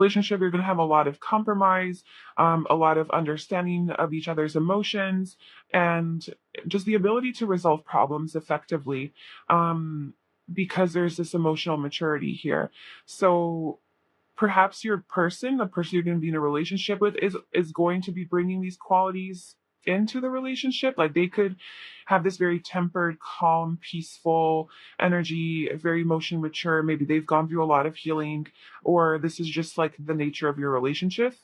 relationship, you're going to have a lot of compromise, a lot of understanding of each other's emotions, and just the ability to resolve problems effectively, um, because there's this emotional maturity here. So perhaps your person, the person you're going to be in a relationship with, is going to be bringing these qualities into the relationship. Like they could have this very tempered, calm, peaceful energy, very emotionally mature. Maybe they've gone through a lot of healing, or this is just like the nature of your relationship.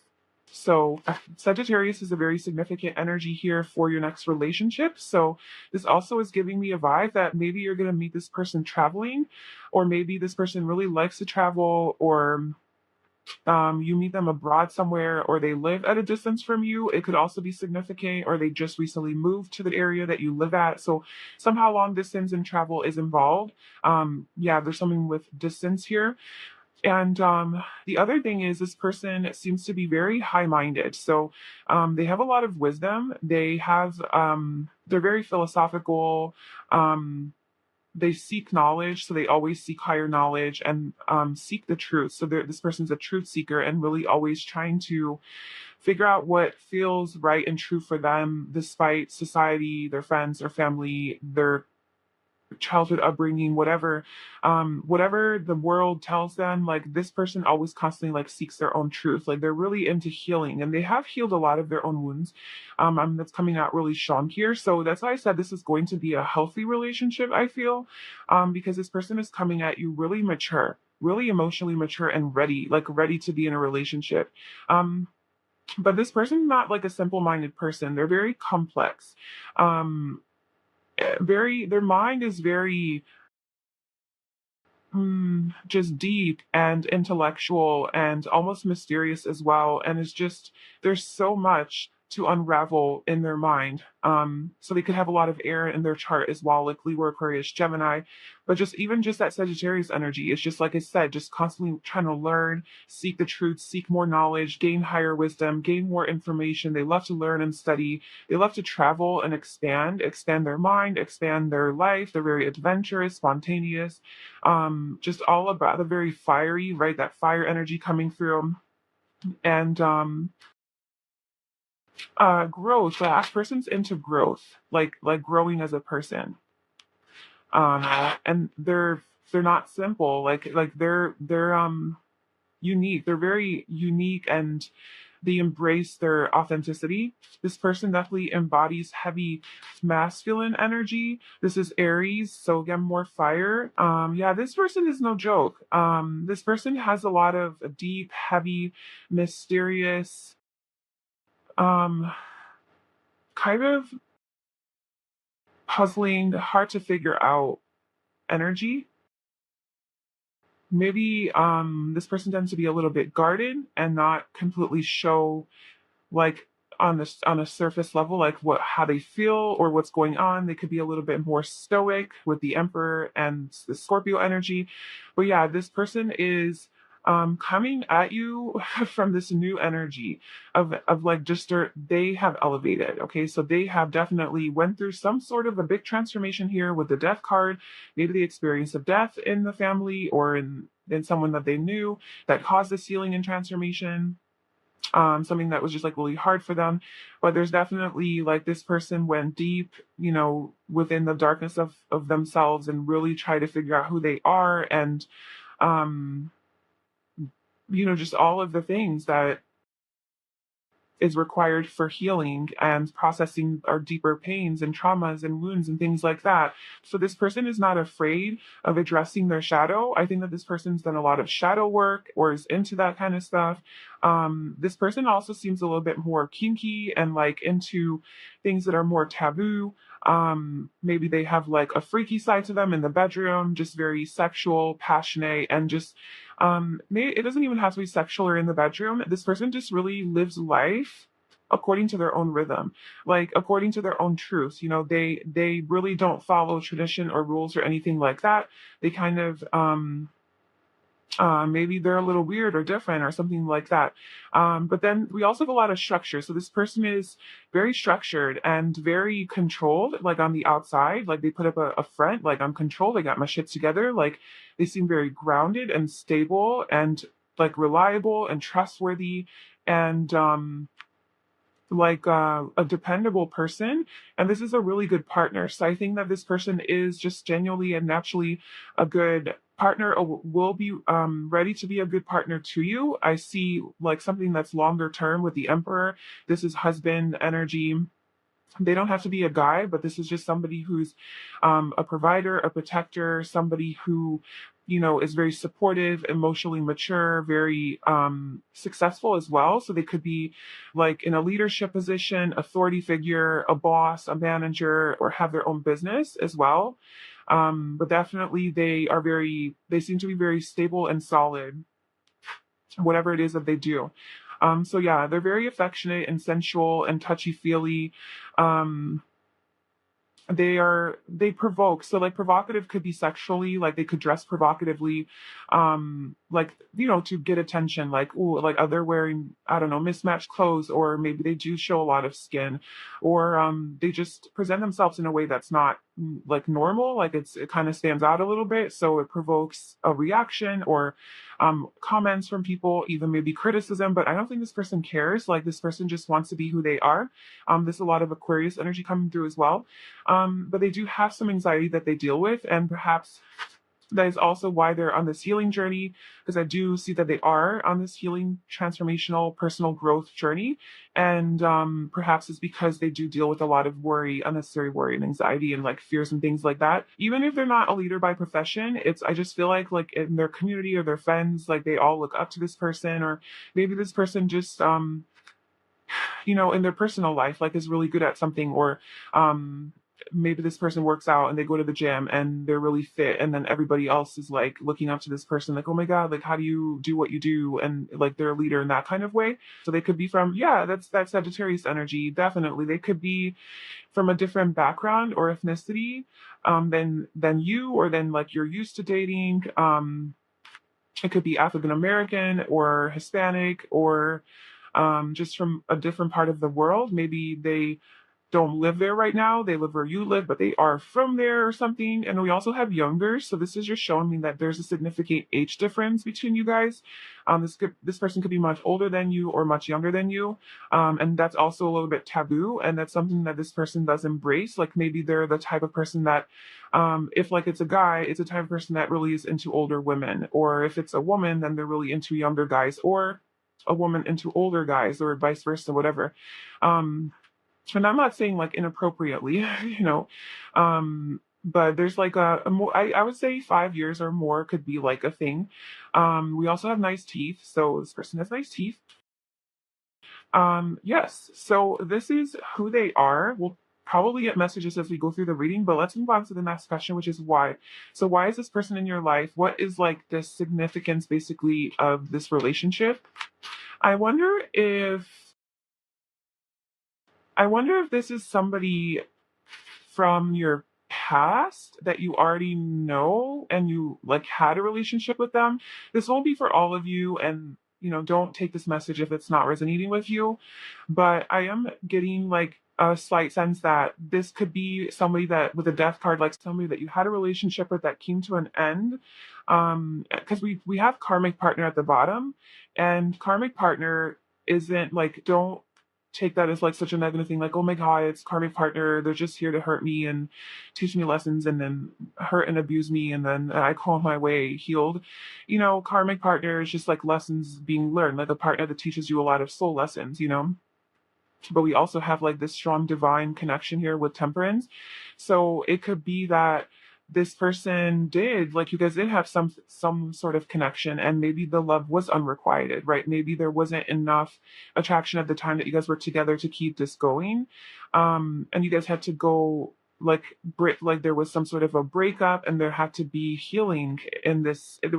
So Sagittarius is a very significant energy here for your next relationship. So this also is giving me a vibe that maybe you're going to meet this person traveling, or maybe this person really likes to travel, or you meet them abroad somewhere, or they live at a distance from you. It could also be significant, or they just recently moved to the area that you live at. So somehow long distance and travel is involved. Yeah, there's something with distance here. And the other thing is, this person seems to be very high minded. So they have a lot of wisdom. They're very philosophical. Um, they seek knowledge, so they always seek higher knowledge and seek the truth. So this person's a truth seeker and really always trying to figure out what feels right and true for them, despite society, their friends, their family, their childhood upbringing, whatever the world tells them. Like this person always constantly like seeks their own truth. Like they're really into healing, and they have healed a lot of their own wounds. That's coming out really strong here. So that's why I said this is going to be a healthy relationship, I feel, because this person is coming at you really mature, really emotionally mature and ready, like ready to be in a relationship. um but this person's not like a simple-minded person. They're very complex. um their mind is very just deep and intellectual and almost mysterious as well. And it's just, there's so much to unravel in their mind. So they could have a lot of air in their chart as well, like Libra, Aquarius, Gemini. But just even just that Sagittarius energy, it's just like I said, just constantly trying to learn, seek the truth, seek more knowledge, gain higher wisdom, gain more information. They love to learn and study. They love to travel and expand their mind, expand their life. They're very adventurous, spontaneous, just all about the very fiery, right? That fire energy coming through. And growth. The last person's into growth, like growing as a person. And they're not simple. They're unique. They're very unique, and they embrace their authenticity. This person definitely embodies heavy masculine energy. This is Aries, so again, more fire. Yeah, this person is no joke. This person has a lot of deep, heavy, mysterious, um, kind of puzzling, hard to figure out energy. Maybe this person tends to be a little bit guarded and not completely show, like, on a surface level, like what how they feel or what's going on. They could be a little bit more stoic with the Emperor and the Scorpio energy. But yeah, this person is coming at you from this new energy of like just they have elevated. Okay, so they have definitely went through some sort of a big transformation here with the death card. Maybe the experience of death in the family or in someone that they knew that caused this healing and transformation, something that was just like really hard for them. But there's definitely like this person went deep, within the darkness of themselves and really try to figure out who they are, and um, just all of the things that is required for healing and processing our deeper pains and traumas and wounds and things like that. So this person is not afraid of addressing their shadow. I think that this person's done a lot of shadow work or is into that kind of stuff. This person also seems a little bit more kinky and like into things that are more taboo. Maybe they have like a freaky side to them in the bedroom, just very sexual, passionate, and just maybe it doesn't even have to be sexual or in the bedroom. This person just really lives life according to their own rhythm, like according to their own truth. They really don't follow tradition or rules or anything like that. They kind of maybe they're a little weird or different or something like that. But then we also have a lot of structure. So this person is very structured and very controlled, like on the outside. Like they put up a front, like I'm controlled, I got my shit together. Like they seem very grounded and stable and like reliable and trustworthy and a dependable person, and this is a really good partner. So I think that this person is just genuinely and naturally a good partner, or will be ready to be a good partner to you. I see like something that's longer term with the Emperor. This is husband energy. They don't have to be a guy, but this is just somebody who's a provider, a protector, somebody who, is very supportive, emotionally mature, very successful as well. So they could be like in a leadership position, authority figure, a boss, a manager, or have their own business as well. But definitely they seem to be very stable and solid, whatever it is that they do. So yeah, they're very affectionate and sensual and touchy feely. Um, they provoke, so like provocative could be sexually, like they could dress provocatively, like to get attention, like, ooh, like they're wearing, I don't know, mismatched clothes, or maybe they do show a lot of skin, or they just present themselves in a way that's not like normal, like it kind of stands out a little bit, so it provokes a reaction, or comments from people, even maybe criticism. But I don't think this person cares. Like this person just wants to be who they are. There's a lot of Aquarius energy coming through as well. But they do have some anxiety that they deal with, and perhaps that is also why they're on this healing journey, because I do see that they are on this healing, transformational, personal growth journey. And perhaps it's because they do deal with a lot of worry, unnecessary worry and anxiety and like fears and things like that. Even if they're not a leader by profession, I just feel like in their community or their friends, like they all look up to this person, or maybe this person just in their personal life, like is really good at something, or maybe this person works out and they go to the gym and they're really fit, and then everybody else is like looking up to this person, like, oh my god, like how do you do what you do, and like they're a leader in that kind of way. So they could be from, yeah, that's Sagittarius energy. Definitely they could be from a different background or ethnicity than you, or than like you're used to dating. It could be African American or Hispanic, or just from a different part of the world. Maybe they don't live there right now. They live where you live, but they are from there or something. And we also have younger. So this is just showing me that there's a significant age difference between you guys. This person could be much older than you or much younger than you. And that's also a little bit taboo. And that's something that this person does embrace. Like maybe they're the type of person that, if like it's a guy, it's a type of person that really is into older women. Or if it's a woman, then they're really into younger guys, or a woman into older guys, or vice versa, whatever. And I'm not saying like inappropriately, but there's like a more, I would say 5 years or more could be like a thing. We also have nice teeth. So this person has nice teeth. Yes. So this is who they are. We'll probably get messages as we go through the reading, but let's move on to the next question, which is why. So why is this person in your life? What is like the significance basically of this relationship? I wonder if this is somebody from your past that you already know, and you like had a relationship with them. This won't be for all of you, and don't take this message if it's not resonating with you. But I am getting like a slight sense that this could be somebody that, with a death card, like somebody that you had a relationship with that came to an end. Because we have karmic partner at the bottom, and karmic partner isn't like, don't take that as like such a negative thing, like, oh my god, it's karmic partner, they're just here to hurt me and teach me lessons, and then hurt and abuse me, and then I call my way healed. Karmic partner is just like lessons being learned, like a partner that teaches you a lot of soul lessons. But we also have like this strong divine connection here with temperance. So it could be that this person did, like, you guys did have some sort of connection, and maybe the love was unrequited, right? Maybe there wasn't enough attraction at the time that you guys were together to keep this going. And you guys had to go like break, like there was some sort of a breakup, and there had to be healing in this. It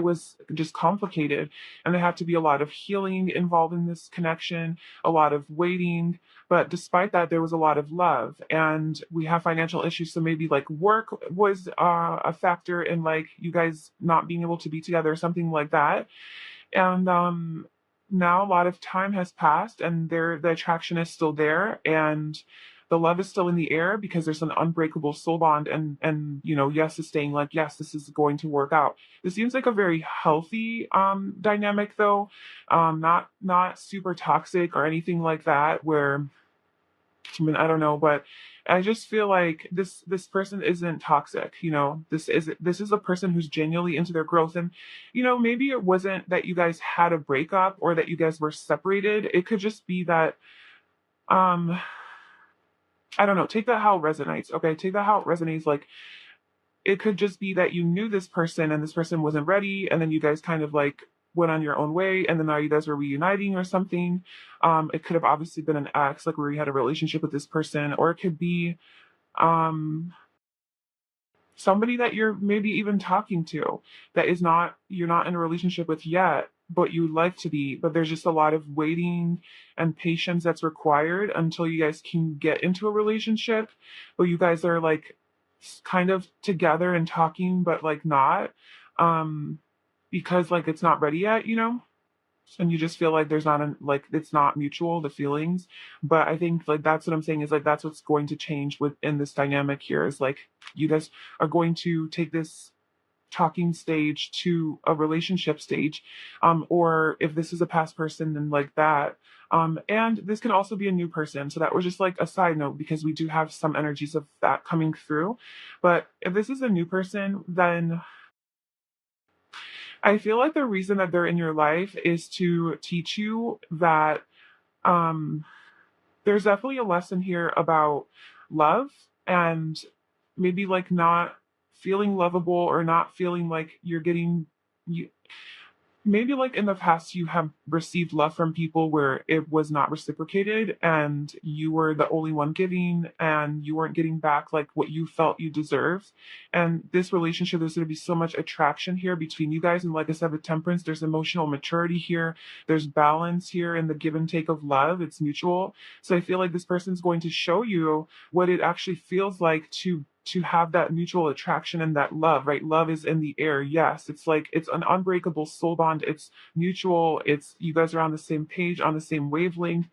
was just complicated, and there had to be a lot of healing involved in this connection, a lot of waiting. But despite that, there was a lot of love, and we have financial issues. So maybe like work was a factor in like you guys not being able to be together, or something like that. And now a lot of time has passed, and the attraction is still there. And the love is still in the air because there's an unbreakable soul bond, and yes is staying like, yes, this is going to work out. This seems like a very healthy dynamic though. Not super toxic or anything like that, where I mean, I don't know, but I just feel like this person isn't toxic. This is a person who's genuinely into their growth, and maybe it wasn't that you guys had a breakup or that you guys were separated. It could just be that um I don't know. Take that how it resonates. Okay, take that how it resonates. Like, it could just be that you knew this person and this person wasn't ready, and then you guys kind of like went on your own way, and then now you guys were reuniting or something. It could have obviously been an ex, like where you had a relationship with this person, or it could be um somebody that you're maybe even talking to that is not you're not in a relationship with yet, but you'd like to be, but there's just a lot of waiting and patience that's required until you guys can get into a relationship. But you guys are like kind of together and talking, but like not, um because like it's not ready yet. And you just feel like there's not like it's not mutual, the feelings. But I think like that's what I'm saying, is like that's what's going to change within this dynamic here, is like you guys are going to take this talking stage to a relationship stage, or if this is a past person, then like that. And this can also be a new person, so that was just like a side note, because we do have some energies of that coming through. But if this is a new person, then I feel like the reason that they're in your life is to teach you that um, there's definitely a lesson here about love, and maybe like not feeling lovable, or not feeling like you're getting you maybe like in the past you have received love from people where it was not reciprocated, and you were the only one giving, and you weren't getting back like what you felt you deserved. And this relationship, there's going to be so much attraction here between you guys, and like I said, with temperance, there's emotional maturity here, there's balance here in the give and take of love, it's mutual. So I feel like this person's going to show you what it actually feels like to have that mutual attraction and that love, right? Love is in the air. Yes, it's like it's an unbreakable soul bond. It's mutual. It's you guys are on the same page, on the same wavelength.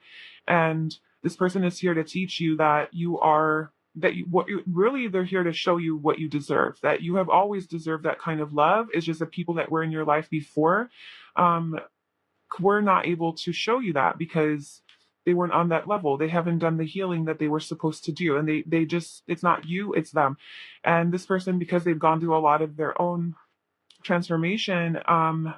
And this person is here to teach you that you are that you what you really they're here to show you what you deserve. That you have always deserved that kind of love. It's just the people that were in your life before um were not able to show you that because they weren't on that level. They haven't done the healing that they were supposed to do. And they just, it's not you, it's them. And this person, because they've gone through a lot of their own transformation,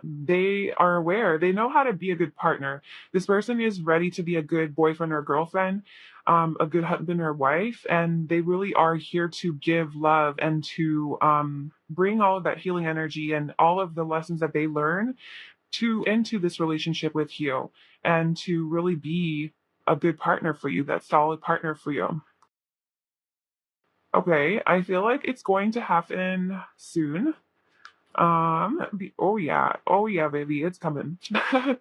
they are aware, they know how to be a good partner. This person is ready to be a good boyfriend or girlfriend, a good husband or wife, and they really are here to give love and to bring all of that healing energy and all of the lessons that they learn to into this relationship with you, and to really be a good partner for you, that solid partner for you. Okay, I feel like it's going to happen soon. Oh yeah, baby, it's coming. The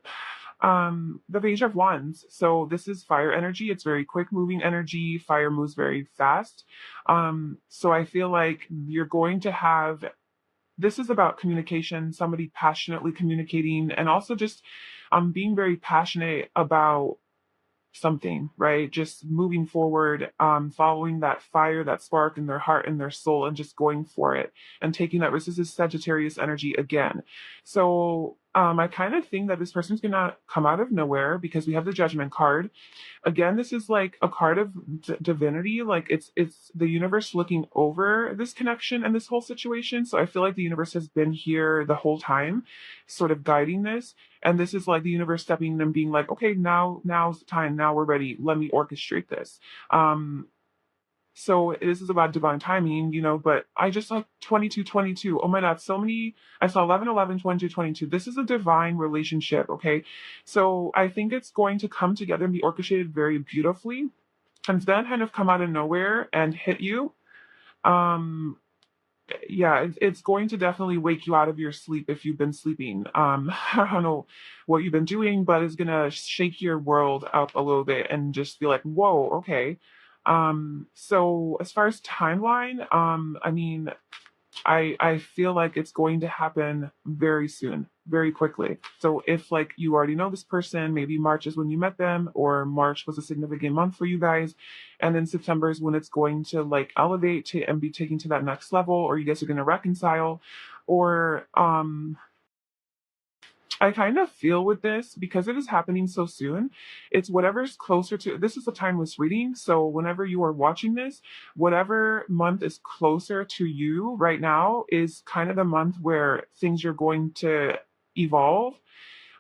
Page of Wands. So this is fire energy. It's very quick moving energy. Fire moves very fast. So I feel like you're going to have this is about communication, somebody passionately communicating, and also just being very passionate about something, right? Just moving forward, following that fire, that spark in their heart and their soul, and just going for it and taking that risk. This is Sagittarius energy again. So I kind of think that this person's gonna come out of nowhere because we have the Judgment card. Again, this is like a card of divinity. Like it's the universe looking over this connection and this whole situation. So I feel like the universe has been here the whole time, sort of guiding this. And this is like the universe stepping in and being like, okay, now's the time. Now we're ready. Let me orchestrate this. So this is about divine timing, but I just saw 2222. Oh my God, so many. I saw 11, 11, 22, 22. This is a divine relationship, okay? So I think it's going to come together and be orchestrated very beautifully, and then kind of come out of nowhere and hit you. Um, yeah, it's going to definitely wake you out of your sleep if you've been sleeping. I don't know what you've been doing, but it's gonna shake your world up a little bit and just be like, whoa, okay. So as far as timeline, I mean, I feel like it's going to happen very soon, very quickly. So if like you already know this person, maybe March is when you met them, or March was a significant month for you guys, and then September is when it's going to like elevate to and be taken to that next level, or you guys are going to reconcile, or I kind of feel with this because it is happening so soon. It's whatever's closer to this is a timeless reading. So whenever you are watching this, whatever month is closer to you right now is kind of the month where things are going to evolve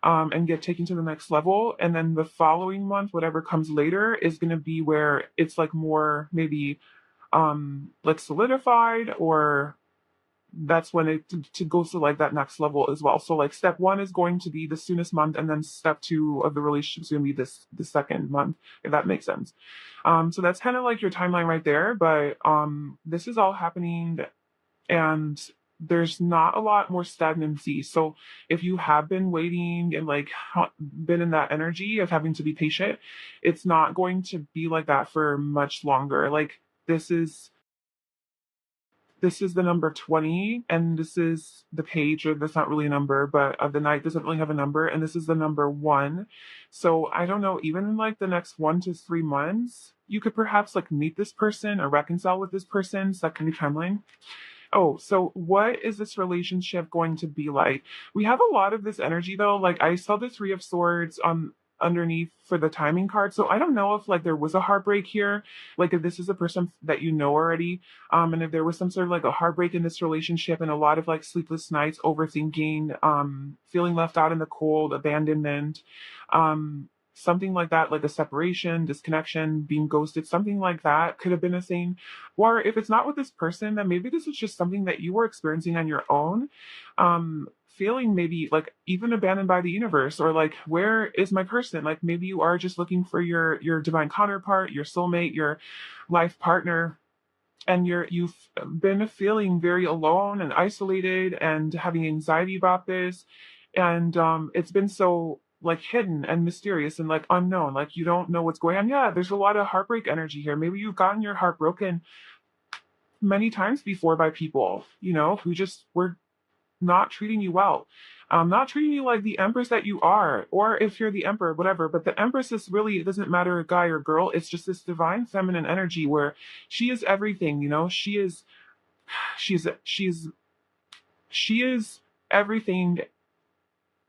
and get taken to the next level. And then the following month, whatever comes later, is going to be where it's like more maybe like solidified, or that's when it to goes to like that next level as well. So like step one is going to be the soonest month, and then step two of the relationship is going to be the second month, if that makes sense. So that's kind of like your timeline right there. But this is all happening, and there's not a lot more stagnancy. So if you have been waiting and like been in that energy of having to be patient, it's not going to be like that for much longer. Like this is the number 20, and this is the page, or that's not really a number, but the night doesn't really have a number, and this is the number 1. So I don't know, even in like the next 1 to 3 months, you could perhaps like meet this person or reconcile with this person. So that can be timeline. Oh, so what is this relationship going to be like? We have a lot of this energy though. Like I saw the 3 of Swords on underneath for the timing card. So I don't know if like there was a heartbreak here, like if this is a person that you know already, and if there was some sort of like a heartbreak in this relationship, and a lot of like sleepless nights, overthinking, feeling left out in the cold, abandonment, something like that, like a separation, disconnection, being ghosted, something like that could have been a thing. Or if it's not with this person, then maybe this is just something that you were experiencing on your own. Feeling maybe like even abandoned by the universe, or like, where is my person? Like maybe you are just looking for your divine counterpart, your soulmate, your life partner, and you've been feeling very alone and isolated and having anxiety about this, and it's been so like hidden and mysterious and like unknown, like you don't know what's going on. Yeah, there's a lot of heartbreak energy here. Maybe you've gotten your heart broken many times before by people, who just were not treating you well, not treating you like the empress that you are, or if you're the emperor, whatever. But the empress is really, it doesn't matter guy or girl, it's just this divine feminine energy where she is everything. She's she is everything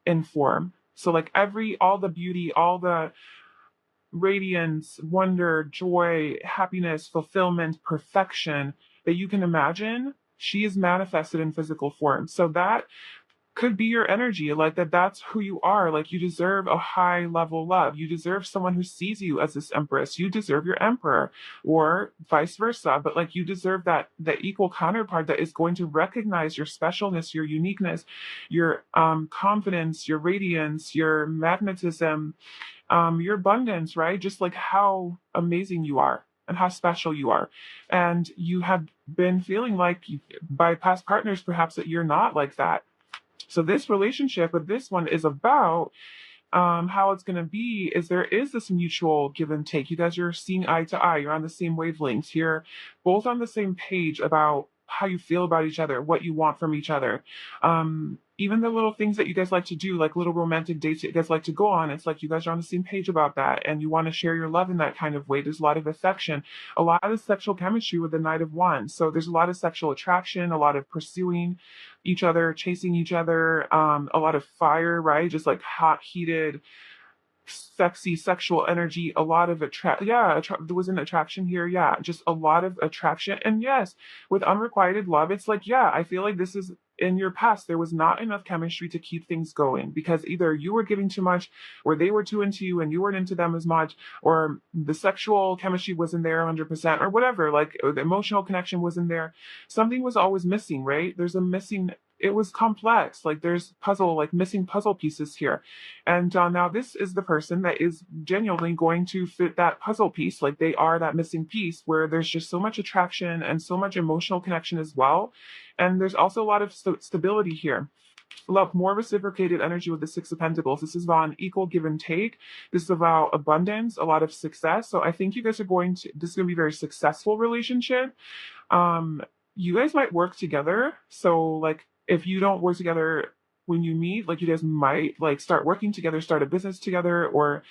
in form. So like all the beauty, all the radiance, wonder, joy, happiness, fulfillment, perfection that you can imagine, she is manifested in physical form. So that could be your energy, like that's who you are. Like you deserve a high level love. You deserve someone who sees you as this empress. You deserve your emperor, or vice versa. But like you deserve that equal counterpart that is going to recognize your specialness, your uniqueness, your confidence, your radiance, your magnetism, your abundance, right? Just like how amazing you are and how special you are. And you have been feeling like by past partners perhaps that you're not like that. So this relationship with this one is about how it's going to be is there is this mutual give and take. You guys are seeing eye to eye. You're on the same wavelengths. You're both on the same page about how you feel about each other, what you want from each other. Even the little things that you guys like to do, like little romantic dates that you guys like to go on, it's like you guys are on the same page about that, and you want to share your love in that kind of way. There's a lot of affection, a lot of sexual chemistry with the Knight of Wands. So there's a lot of sexual attraction, a lot of pursuing each other, chasing each other, a lot of fire, right? Just like hot, heated, sexy sexual energy, a lot of there was an attraction here. Yeah, just a lot of attraction. And yes, with unrequited love, it's like, yeah, I feel like this is in your past there was not enough chemistry to keep things going, because either you were giving too much, or they were too into you and you weren't into them as much, or the sexual chemistry wasn't there 100%, or whatever, like the emotional connection wasn't there. Something was always missing, right? There's a missing. It was complex, like there's missing puzzle pieces here. And now this is the person that is genuinely going to fit that puzzle piece. Like they are that missing piece where there's just so much attraction and so much emotional connection as well. And there's also a lot of stability here. A lot more reciprocated energy with the Six of Pentacles. This is about an equal give and take. This is about abundance, a lot of success. So I think you guys are this is going to be a very successful relationship. you guys might work together. So like if you don't work together when you meet, like you guys might like start working together, start a business together, or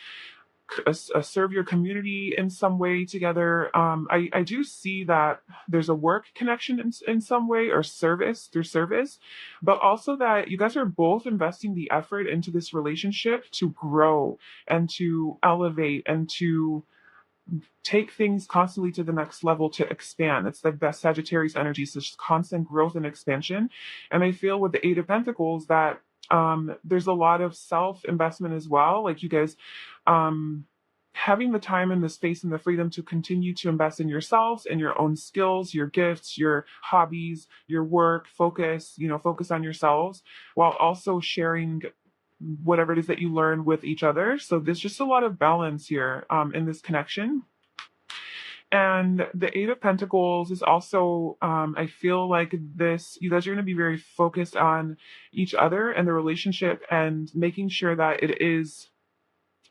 serve your community in some way together. I do see that there's a work connection in some way, or service through service, but also that you guys are both investing the effort into this relationship to grow and to elevate and to take things constantly to the next level, to expand. It's like that Sagittarius energy, so just constant growth and expansion. And I feel with the Eight of Pentacles that there's a lot of self investment as well. Like you guys um, having the time and the space and the freedom to continue to invest in yourselves and your own skills, your gifts, your hobbies, your work, focus on yourselves while also sharing whatever it is that you learn with each other. So there's just a lot of balance here in this connection. And the Eight of Pentacles is also, I feel like this, you guys are going to be very focused on each other and the relationship and making sure that it is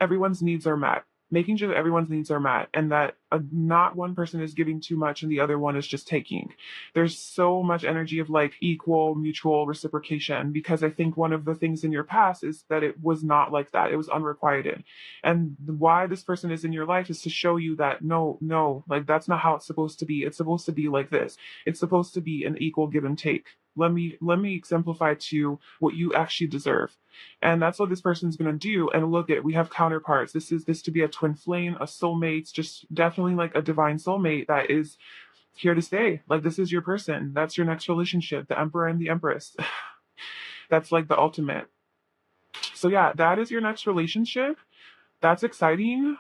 everyone's needs are met, making sure that everyone's needs are met, and that not one person is giving too much and the other one is just taking. There's so much energy of like equal mutual reciprocation, because I think one of the things in your past is that it was not like that. It was unrequited. And why this person is in your life is to show you that no, like that's not how it's supposed to be. It's supposed to be like this. It's supposed to be an equal give and take. Let me exemplify to you what you actually deserve. And that's what this person's going to do. And look at, we have counterparts. This to be a twin flame, a soulmate, just definitely like a divine soulmate that is here to stay. Like this is your person. That's your next relationship, the Emperor and the Empress. That's like the ultimate. So yeah, that is your next relationship. That's exciting.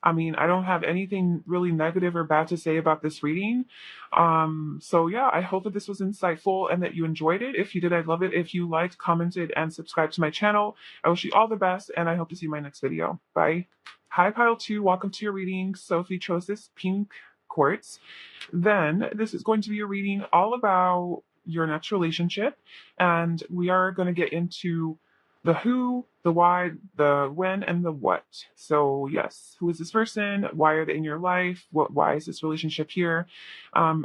I mean, I don't have anything really negative or bad to say about this reading. So yeah, I hope that this was insightful and that you enjoyed it. If you did, I'd love it if you liked, commented, and subscribed to my channel. I wish you all the best, and I hope to see you in my next video. Bye. Hi, Pile 2. Welcome to your reading. Sophie chose this pink quartz. Then this is going to be a reading all about your next relationship, and we are going to get into the who, the why, the when, and the what. So yes, who is this person? Why are they in your life? Why is this relationship here?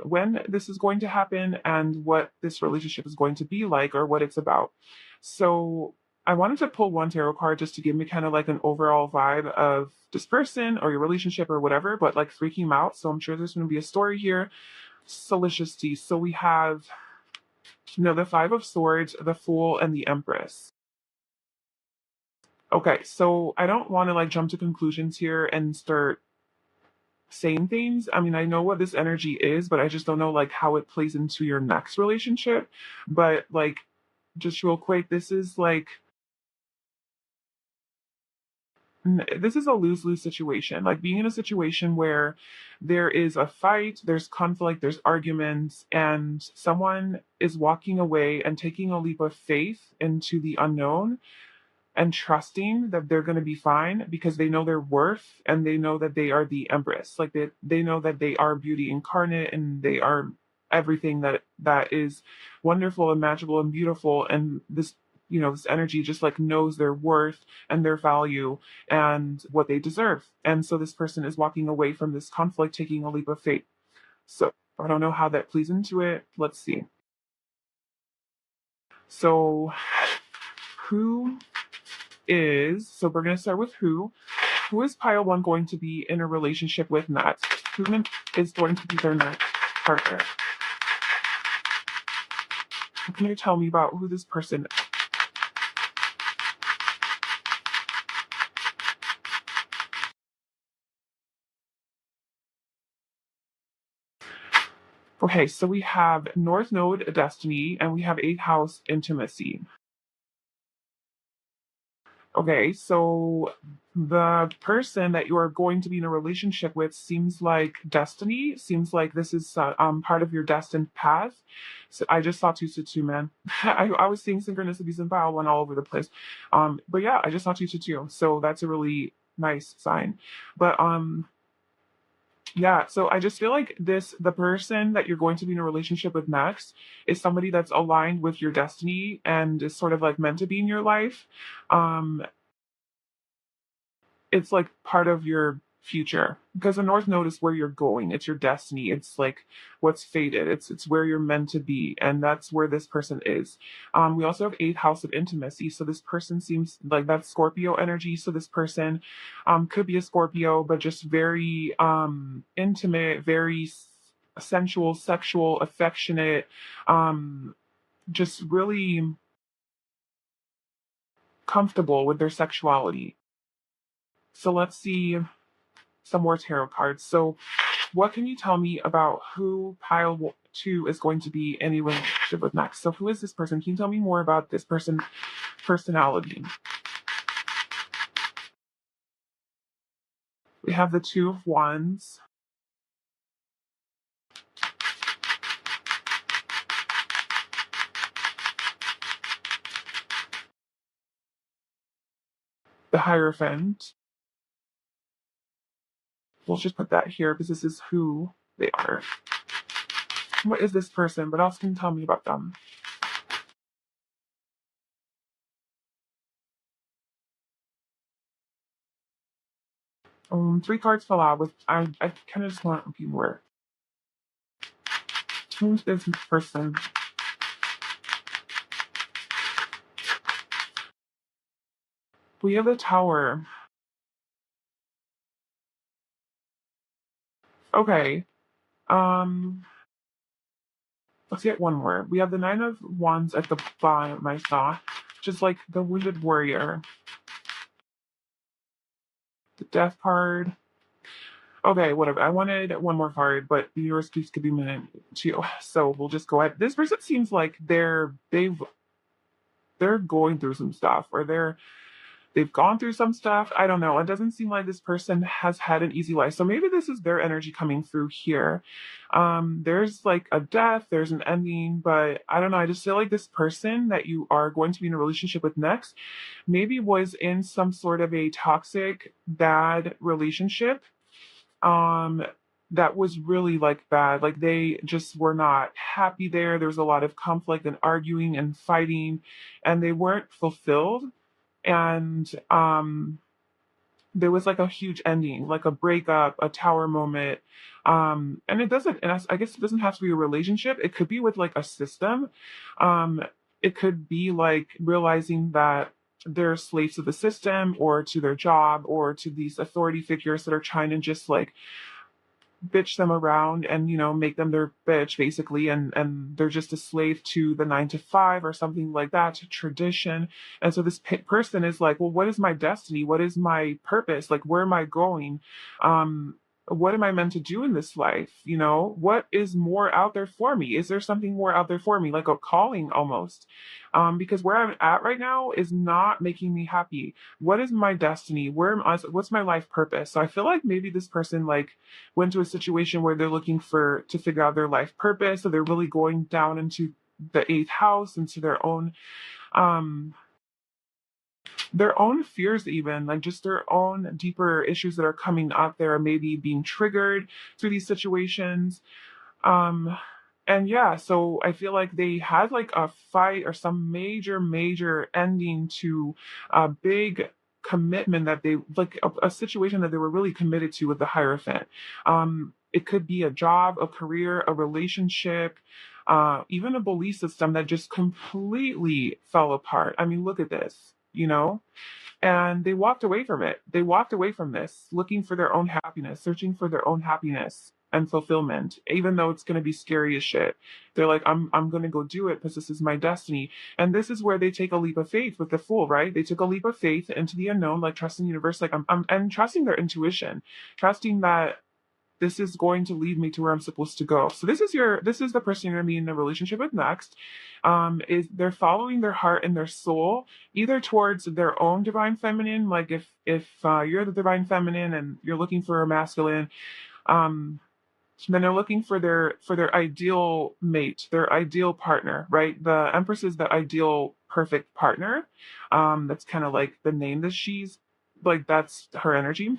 When this is going to happen, and what this relationship is going to be like, or what it's about. So I wanted to pull one tarot card just to give me kind of like an overall vibe of this person or your relationship or whatever, but like freaking them out. So I'm sure there's going to be a story here. So let's just see. So we have, the Five of Swords, the Fool, and the Empress. Okay, so I don't want to like jump to conclusions here and start saying things. I mean, I know what this energy is, but I just don't know like how it plays into your next relationship. But like, just real quick, this is like, this is a lose-lose situation. Like being in a situation where there is a fight, there's conflict, there's arguments, and someone is walking away and taking a leap of faith into the unknown and trusting that they're going to be fine because they know their worth and they know that they are the Empress. Like they know that they are beauty incarnate and they are everything that is wonderful and magical and beautiful. And this energy just like knows their worth and their value and what they deserve. And so this person is walking away from this conflict, taking a leap of faith. So I don't know how that plays into it. Let's see. So so we're going to start with who. Who is pile one going to be in a relationship with next? Who is going to be their next partner? What can you tell me about who this person is? Okay, so we have North Node Destiny and we have 8th House Intimacy. Okay, so the person that you are going to be in a relationship with seems like destiny, seems like this is part of your destined path. So I just saw 222, man. I was seeing synchronicities and pile one all over the place. But yeah, I just saw 222. So that's a really nice sign. But yeah, so I just feel like the person that you're going to be in a relationship with next is somebody that's aligned with your destiny and is sort of like meant to be in your life. It's like part of your future, because the North Node is where you're going. It's your destiny. It's like what's fated. It's where you're meant to be, and that's where this person is. We also have eighth house of intimacy, so this person seems like that's Scorpio energy. So this person could be a Scorpio, but just very intimate, very sensual, sexual, affectionate, um, just really comfortable with their sexuality. So let's see some more tarot cards. So, what can you tell me about who pile two is going to be in a relationship with next? So, who is this person? Can you tell me more about this person's personality? We have the Two of Wands, the Hierophant. We'll just put that here because this is who they are. What is this person? What else can you tell me about them? Three cards fell out. With I kind of just want a few more. Who is this person? We have the Tower. Okay. Um, let's get one more. We have the Nine of Wands at the bottom, I saw. Just like the Wounded Warrior. The Death card. Okay, whatever. I wanted one more card, but the yours keeps giving me two. So we'll just go ahead. This person seems like they're going through some stuff, or they've gone through some stuff. I don't know. It doesn't seem like this person has had an easy life. So maybe this is their energy coming through here. There's like a death, there's an ending, but I don't know. I just feel like this person that you are going to be in a relationship with next maybe was in some sort of a toxic, bad relationship. Um, that was really like bad. Like they just were not happy there. There was a lot of conflict and arguing and fighting, and they weren't fulfilled. And there was like a huge ending, like a breakup, a tower moment. And it doesn't, and I guess it doesn't have to be a relationship. It could be with like a system. Um, it could be like realizing that they're slaves to the system or to their job or to these authority figures that are trying to just like bitch them around and make them their bitch basically, and they're just a slave to the 9 to 5 or something like that, to tradition. And so this person is like, well, what is my destiny? What is my purpose? Like, where am I going? um what am I meant to do in this life? What is more out there for me? Is there something more out there for me, like a calling almost? Because where I'm at right now is not making me happy. What is my destiny? Where am I? What's my life purpose? So I feel like maybe this person like went to a situation where they're looking for to figure out their life purpose. So they're really going down into the eighth house, into um their own fears, even like just their own deeper issues that are coming up there, maybe being triggered through these situations. um and yeah, so I feel like they had like a fight or some major ending to a big commitment that they like a situation that they were really committed to with the Hierophant. It could be a job, a career, a relationship, even a belief system that just completely fell apart. I mean, look at this. And they walked away from it. They walked away from this, looking for their own happiness, searching for their own happiness and fulfillment, even though it's going to be scary as shit. They're like, I'm going to go do it because this is my destiny. And this is where they take a leap of faith with the Fool, right? They took a leap of faith into the unknown, like trusting the universe, like I'm and trusting their intuition, trusting that this is going to lead me to where I'm supposed to go. So this is the person you're gonna be in a relationship with next. Is they're following their heart and their soul, either towards their own divine feminine, like if you're the divine feminine and you're looking for a masculine, um, then they're looking for their ideal mate, their ideal partner, right? The Empress is the ideal perfect partner. That's kind of like the name that she's like, that's her energy.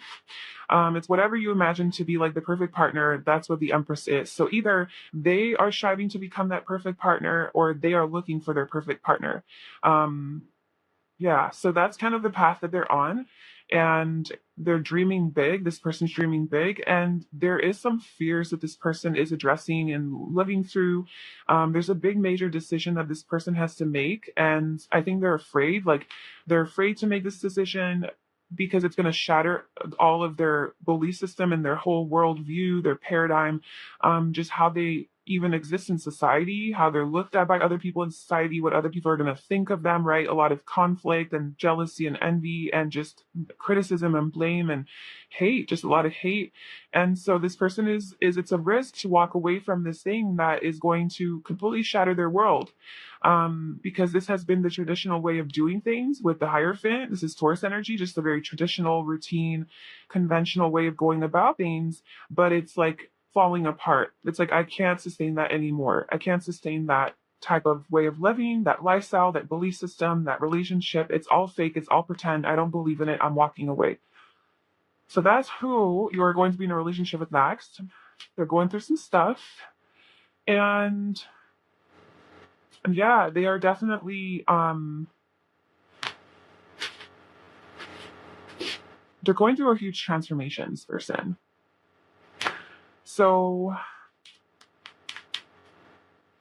It's whatever you imagine to be like the perfect partner. That's what the Empress is. So either they are striving to become that perfect partner, or they are looking for their perfect partner. Um, yeah, so that's kind of the path that they're on. and they're dreaming big. This person's dreaming big, and there is some fears that this person is addressing and living through. There's a big major decision that this person has to make, and I think they're afraid. Like, they're afraid to make this decision because it's going to shatter all of their belief system and their whole worldview, their paradigm, just how they even exist in society, how they're looked at by other people in society, what other people are going to think of them, right? A lot of conflict and jealousy and envy and just criticism and blame and hate, just a lot of hate. And so this person is it's a risk to walk away from this thing that is going to completely shatter their world. Because this has been the traditional way of doing things with the Hierophant. This is Taurus energy, just a very traditional, routine, conventional way of going about things, but it's like falling apart. It's like, I can't sustain that anymore. I can't sustain that type of way of living, that lifestyle, that belief system, that relationship. It's all fake. It's all pretend. I don't believe in it. I'm walking away. So that's who you're going to be in a relationship with next. They're going through some stuff. And yeah, they are definitely they're going through a huge transformation, this person. So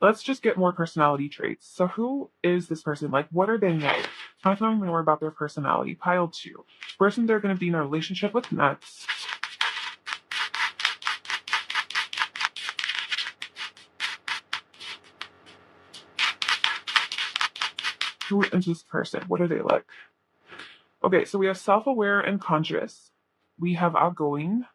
let's just get more personality traits. So who is this person? Like, what are they like? Tell me more about their personality. Pile 2. Person they're going to be in a relationship with next. Who is this person? What are they like? Okay, so we have self-aware and conscious. We have outgoing.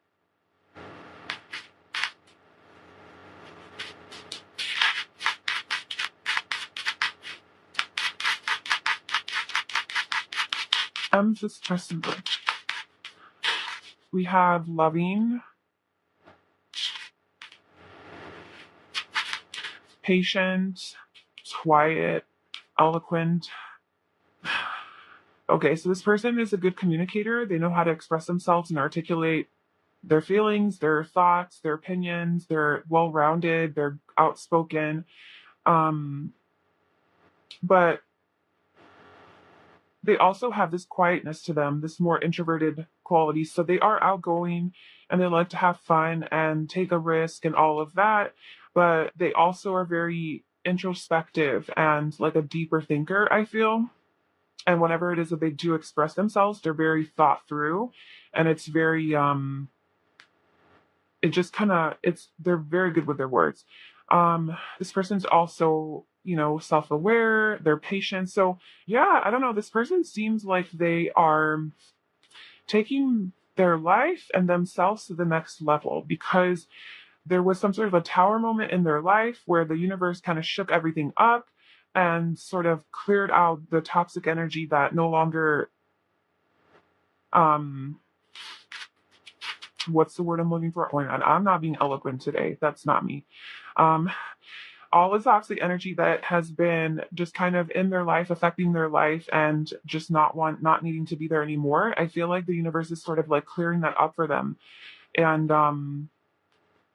This person. We have loving, patient, quiet, eloquent. Okay, so this person is a good communicator. They know how to express themselves and articulate their feelings, their thoughts, their opinions. They're well-rounded. They're outspoken. But they also have this quietness to them, this more introverted quality. So they are outgoing and they like to have fun and take a risk and all of that. But they also are very introspective and like a deeper thinker, I feel. And whenever it is that they do express themselves, they're very thought through, and it's very it just kind of they're very good with their words. This person's also, self-aware, they're patient. So yeah, I don't know, this person seems like they are taking their life and themselves to the next level, because there was some sort of a tower moment in their life where the universe kind of shook everything up and sort of cleared out the toxic energy that no longer um what's the word I'm looking for? Oh my God, I'm not being eloquent today. That's not me. Um, all the toxic energy that has been just kind of in their life, affecting their life, and just not needing to be there anymore. I feel like the universe is sort of like clearing that up for them, and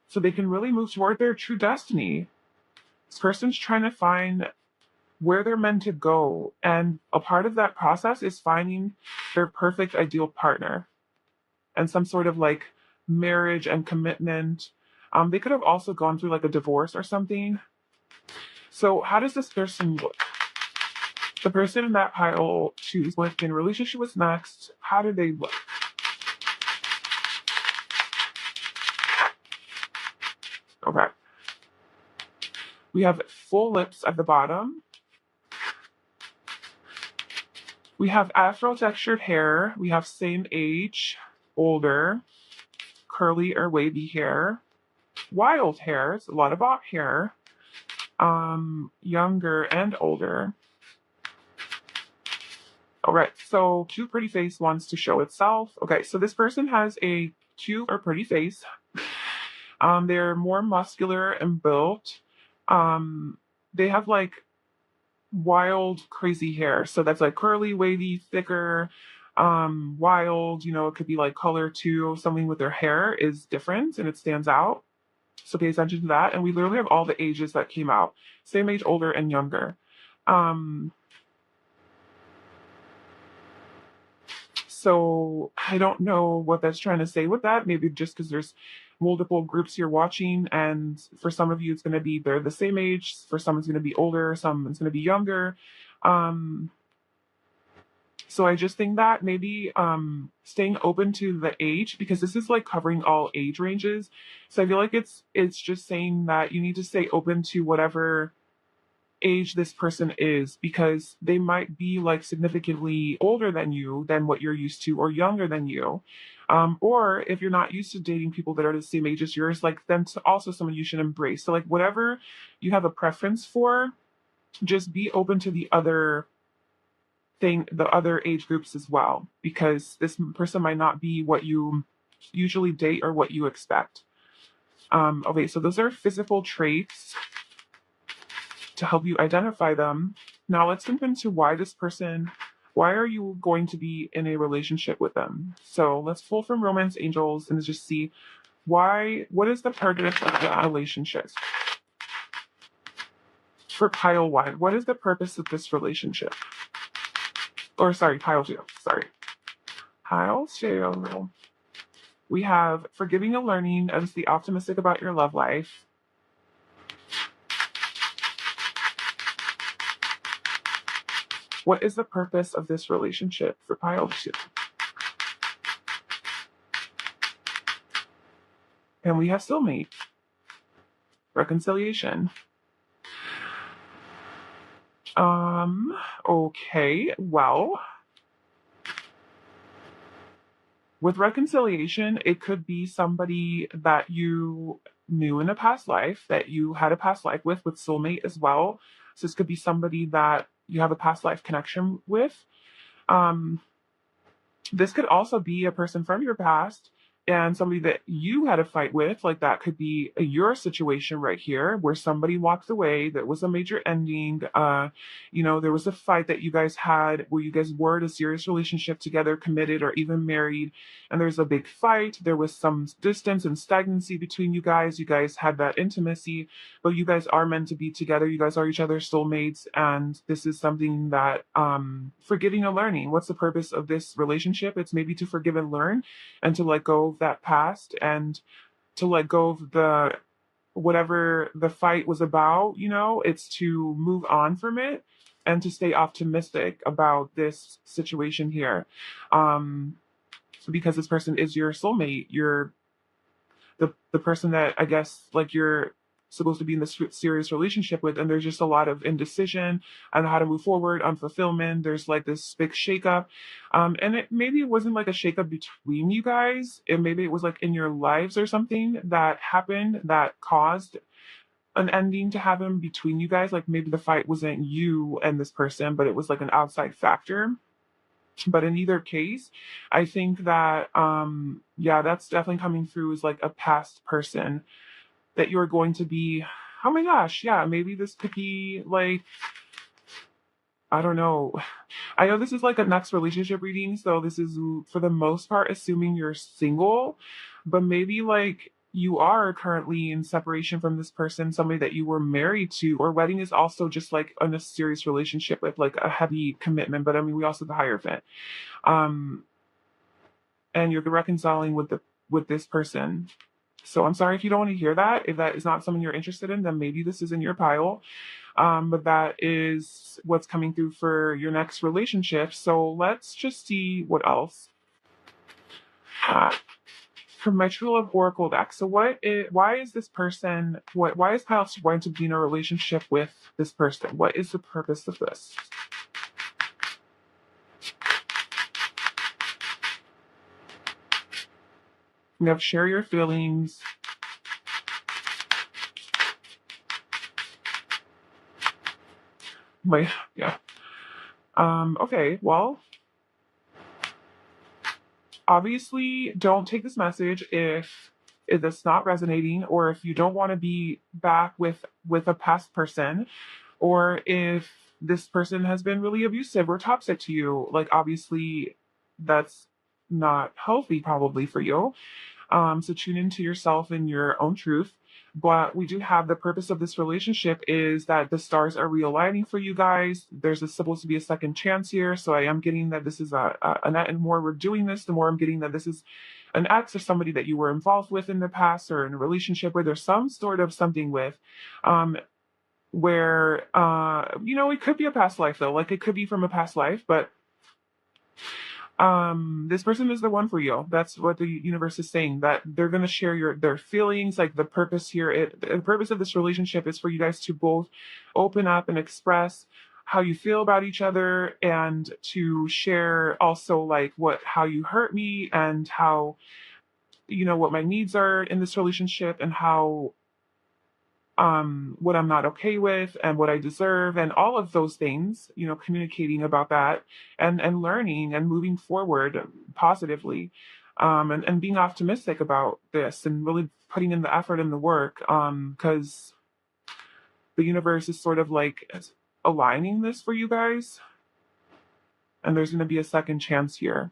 so they can really move toward their true destiny. This person's trying to find where they're meant to go, and a part of that process is finding their perfect ideal partner and some sort of like marriage and commitment. They could have also gone through like a divorce or something. So how does this person look? The person in that pile 2 is going to be in a relationship with next. How do they look? Okay. We have full lips at the bottom. We have afro textured hair. We have same age, older, curly or wavy hair, wild hairs, a lot of bob hair, younger and older. All right, so cute, pretty face wants to show itself. Okay, so this person has a cute or pretty face. They're more muscular and built. They have like wild, crazy hair. So that's like curly, wavy, thicker, wild. It could be like color too. Something with their hair is different and it stands out. So pay attention to that. And we literally have all the ages that came out. Same age, older, and younger. So I don't know what that's trying to say with that. Maybe just because there's multiple groups you're watching, and for some of you it's going to be they're the same age, for some it's going to be older, some it's going to be younger. Um, so I just think that maybe staying open to the age, because this is like covering all age ranges. So I feel like it's just saying that you need to stay open to whatever age this person is, because they might be like significantly older than you, than what you're used to, or younger than you. Or if you're not used to dating people that are the same age as yours, like then to also someone you should embrace. So like whatever you have a preference for, just be open to the other age groups as well, because this person might not be what you usually date or what you expect. Okay, so those are physical traits to help you identify them. Now let's jump into why are you going to be in a relationship with them? So let's pull from Romance Angels and just see what is the purpose of the relationship? For pile one, what is the purpose of this relationship? Or sorry, pile two, sorry. Pile two. We have forgiving and learning and be optimistic about your love life. What is the purpose of this relationship for pile two? And we have soulmate. Reconciliation. Okay, well, with reconciliation, it could be somebody that you knew in a past life, that you had a past life with soulmate as well. So this could be somebody that you have a past life connection with. Um, this could also be a person from your past and somebody that you had a fight with. Like that could be your situation right here, where somebody walked away. That was a major ending. There was a fight that you guys had where you guys were in a serious relationship together, committed or even married. And there's a big fight. There was some distance and stagnancy between you guys. You guys had that intimacy, but you guys are meant to be together. You guys are each other's soulmates. And this is something that, forgiving and learning. What's the purpose of this relationship? It's maybe to forgive and learn and to let go of that past and to let go of the whatever the fight was about. It's to move on from it and to stay optimistic about this situation here. Because this person is your soulmate, you're the person that I guess like you're supposed to be in this serious relationship with, and there's just a lot of indecision on how to move forward, unfulfillment. There's like this big shakeup, and maybe it wasn't like a shakeup between you guys. Maybe it was like in your lives or something that happened that caused an ending to happen between you guys. Like maybe the fight wasn't you and this person, but it was like an outside factor. But in either case, I think that yeah, that's definitely coming through as like a past person that you're going to be. Oh my gosh, yeah, maybe this could be like, I don't know. I know this is like a next relationship reading, so this is for the most part assuming you're single, but maybe like you are currently in separation from this person, somebody that you were married to, or wedding is also just like in a serious relationship with like a heavy commitment. But I mean, we also have the Hierophant. Um, and you're reconciling with this person. So I'm sorry if you don't want to hear that. If that is not something you're interested in, then maybe this is in your pile. But that is what's coming through for your next relationship. So let's just see what else. Uh, from my True Love Oracle deck. So why is this person, why is Kyle going to be in a relationship with this person? What is the purpose of this? We have share your feelings. Yeah. Okay, well, obviously don't take this message if it's not resonating, or if you don't want to be back with a past person, or if this person has been really abusive or toxic to you. Like obviously that's not healthy probably for you. So tune into yourself and your own truth. But we do have the purpose of this relationship is that the stars are realigning for you guys. Supposed to be a second chance here. So I am getting that this is and the more we're doing this, the more I'm getting that this is an ex or somebody that you were involved with in the past or in a relationship where there's some sort of something with. Where it could be a past life though, like it could be from a past life, but this person is the one for you. That's what the universe is saying, that they're going to share their feelings. Like the purpose here, the purpose of this relationship is for you guys to both open up and express how you feel about each other, and to share also like how you hurt me, and how what my needs are in this relationship, and how what I'm not okay with and what I deserve, and all of those things, communicating about that, and learning and moving forward positively, and being optimistic about this, and really putting in the effort and the work, because the universe is sort of like aligning this for you guys, and there's going to be a second chance here.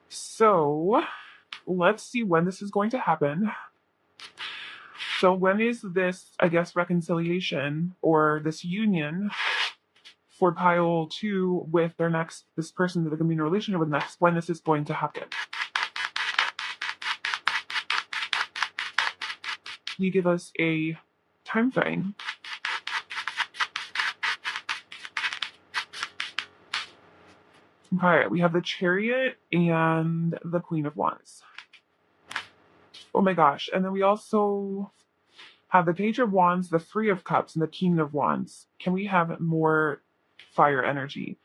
So let's see when this is going to happen. So when is this, I guess, reconciliation or this union for pile 2 with this person that they're going to be in a relationship with next, when this is going to happen? Can you give us a time frame? Okay, we have the Chariot and the Queen of Wands. Oh my gosh. And then we also have the Page of Wands, the Three of Cups, and the King of Wands. Can we have more fire energy?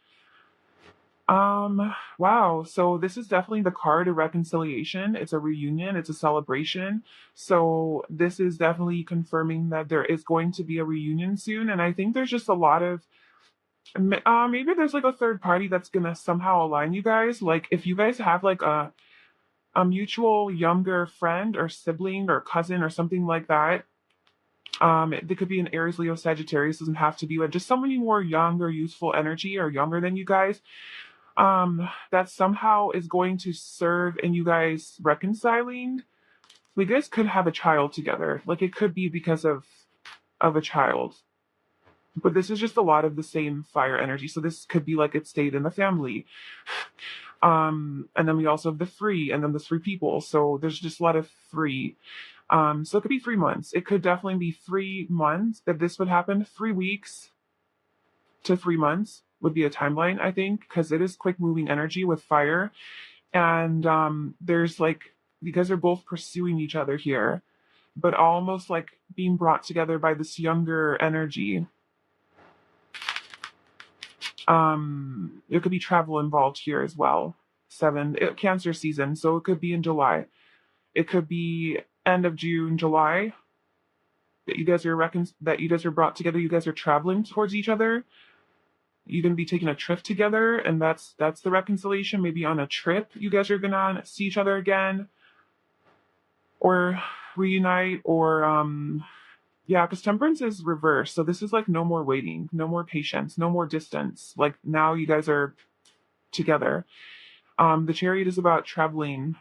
Wow. So this is definitely the card of reconciliation. It's a reunion. It's a celebration. So this is definitely confirming that there is going to be a reunion soon. And I think there's just a lot of, maybe there's like a third party that's going to somehow align you guys. Like if you guys have like a mutual younger friend or sibling or cousin or something like that. It could be an Aries, Leo, Sagittarius. Doesn't have to be like just somebody more young or youthful energy or younger than you guys. That somehow is going to serve in you guys reconciling. You guys could have a child together. Like it could be because of a child. But this is just a lot of the same fire energy. So this could be like it stayed in the family. And then we also have the 3, and then the 3 people. So there's just a lot of 3. So it could be 3 months. It could definitely be 3 months that this would happen. 3 weeks to 3 months would be a timeline, I think, because it is quick moving energy with fire. And there's like, you guys are both pursuing each other here, but almost like being brought together by this younger energy. There could be travel involved here as well. 7, Cancer season, so it could be in July. It could be end of June, July. That you guys are brought together. You guys are traveling towards each other. You're gonna be taking a trip together, and that's the reconciliation. Maybe on a trip, you guys are gonna see each other again, or reunite, or yeah, because Temperance is reversed. So this is like no more waiting, no more patience, no more distance. Like now you guys are together. The Chariot is about traveling,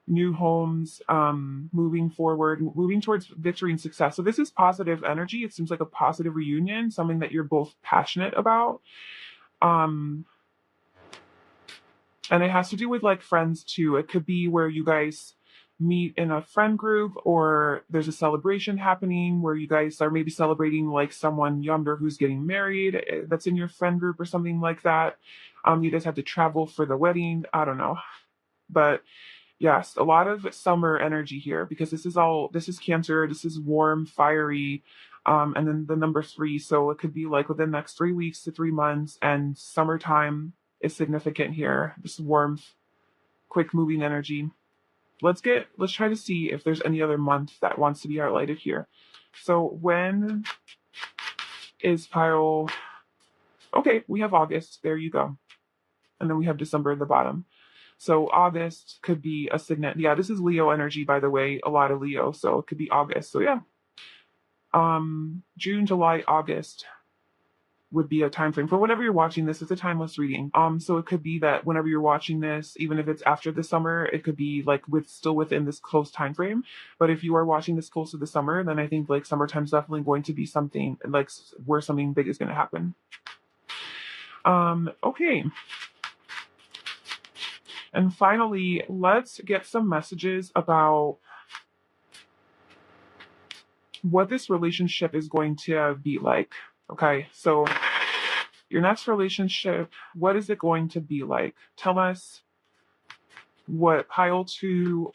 new homes, moving forward, moving towards victory and success. So this is positive energy. It seems like a positive reunion, something that you're both passionate about. And it has to do with like friends too. It could be where you guys meet in a friend group, or there's a celebration happening where you guys are maybe celebrating like someone younger who's getting married, that's in your friend group or something like that. You guys have to travel for the wedding. I don't know. But yes, a lot of summer energy here, because this is Cancer, this is warm, fiery, and then the number 3. So it could be like within the next 3 weeks to 3 months, and summertime is significant here. This warmth, quick moving energy. Let's try to see if there's any other month that wants to be highlighted here. So when is pile? Okay, we have August. There you go. And then we have December at the bottom. So August could be a signet. Yeah, this is Leo energy, by the way. A lot of Leo, so it could be August. So yeah. June, July, August would be a time frame. For whenever you're watching this, it's a timeless reading. So it could be that whenever you're watching this, even if it's after the summer, it could be like still within this close time frame. But if you are watching this close to the summer, then I think like summertime's definitely going to be something like where something big is going to happen. Okay. And finally, let's get some messages about what this relationship is going to be like. Okay, so your next relationship, what is it going to be like? Tell us what pile 2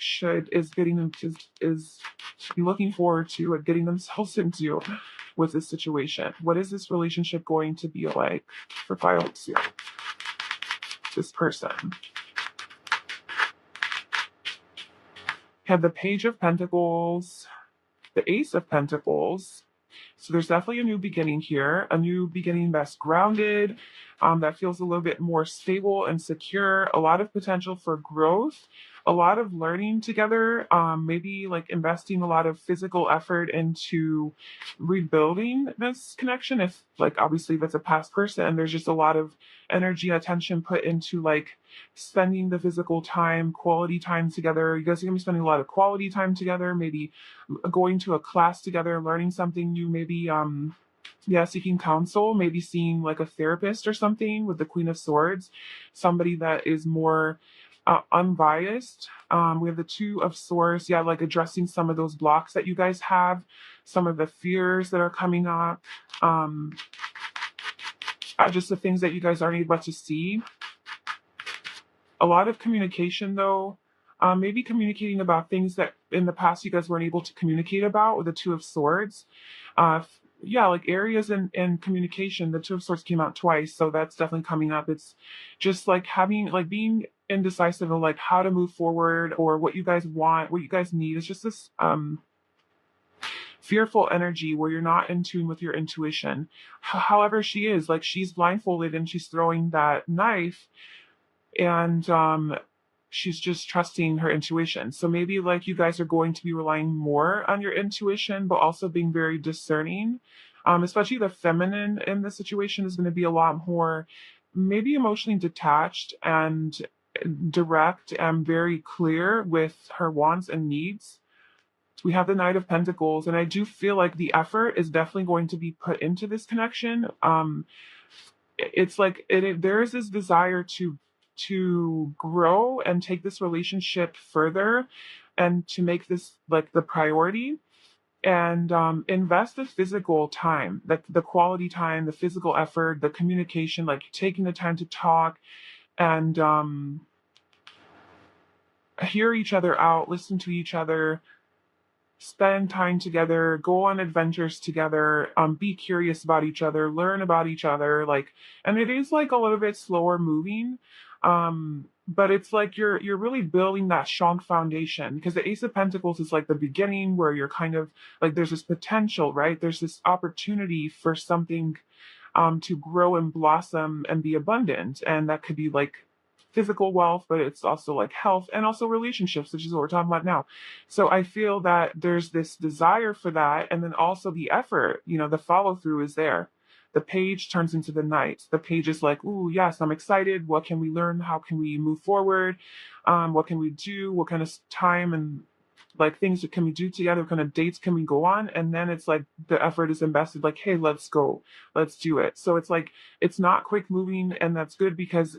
is getting them is looking forward to and getting themselves into with this situation. What is this relationship going to be like for pile 2? This person. Have the Page of Pentacles, the Ace of Pentacles. So there's definitely a new beginning here, a new beginning that's grounded, that feels a little bit more stable and secure, a lot of potential for growth, a lot of learning together, maybe like investing a lot of physical effort into rebuilding this connection. If like obviously that's a past person, there's just a lot of energy, attention put into like spending the physical time, quality time together. You guys are gonna be spending a lot of quality time together, maybe going to a class together, learning something new, maybe seeking counsel, maybe seeing like a therapist or something with the Queen of Swords, somebody that is more unbiased. We have the Two of Swords, like addressing some of those blocks that you guys have, some of the fears that are coming up, just the things that you guys aren't able to see. A lot of communication though, maybe communicating about things that in the past you guys weren't able to communicate about with the Two of Swords. Like areas in communication, the Two of Swords came out twice, so that's definitely coming up. It's just like being indecisive of like how to move forward or what you guys want, what you guys need. It's just this fearful energy where you're not in tune with your intuition. However, she's blindfolded and she's throwing that knife, and she's just trusting her intuition. So maybe like you guys are going to be relying more on your intuition, but also being very discerning. Especially the feminine in the situation is going to be a lot more maybe emotionally detached and direct and very clear with her wants and needs. We have the Knight of Pentacles, and I do feel like the effort is definitely going to be put into this connection. It's like there is this desire to grow and take this relationship further and to make this like the priority, and invest the physical time, like the quality time, the physical effort, the communication, like taking the time to talk and hear each other out, listen to each other, spend time together, go on adventures together, be curious about each other, learn about each other, and it is like a little bit slower moving, but it's like you're really building that strong foundation, because the Ace of Pentacles is like the beginning where you're kind of like there's this potential, right? There's this opportunity for something to grow and blossom and be abundant, and that could be like physical wealth, but it's also like health and also relationships, which is what we're talking about now. So I feel that there's this desire for that, and then also the effort, the follow through is there. The Page turns into the Knight. The Page is like, ooh, yes, I'm excited. What can we learn? How can we move forward? What can we do? What kind of time and like things that can we do together? What kind of dates can we go on? And then it's like the effort is invested, like, hey, let's go, let's do it. So it's like it's not quick moving, and that's good because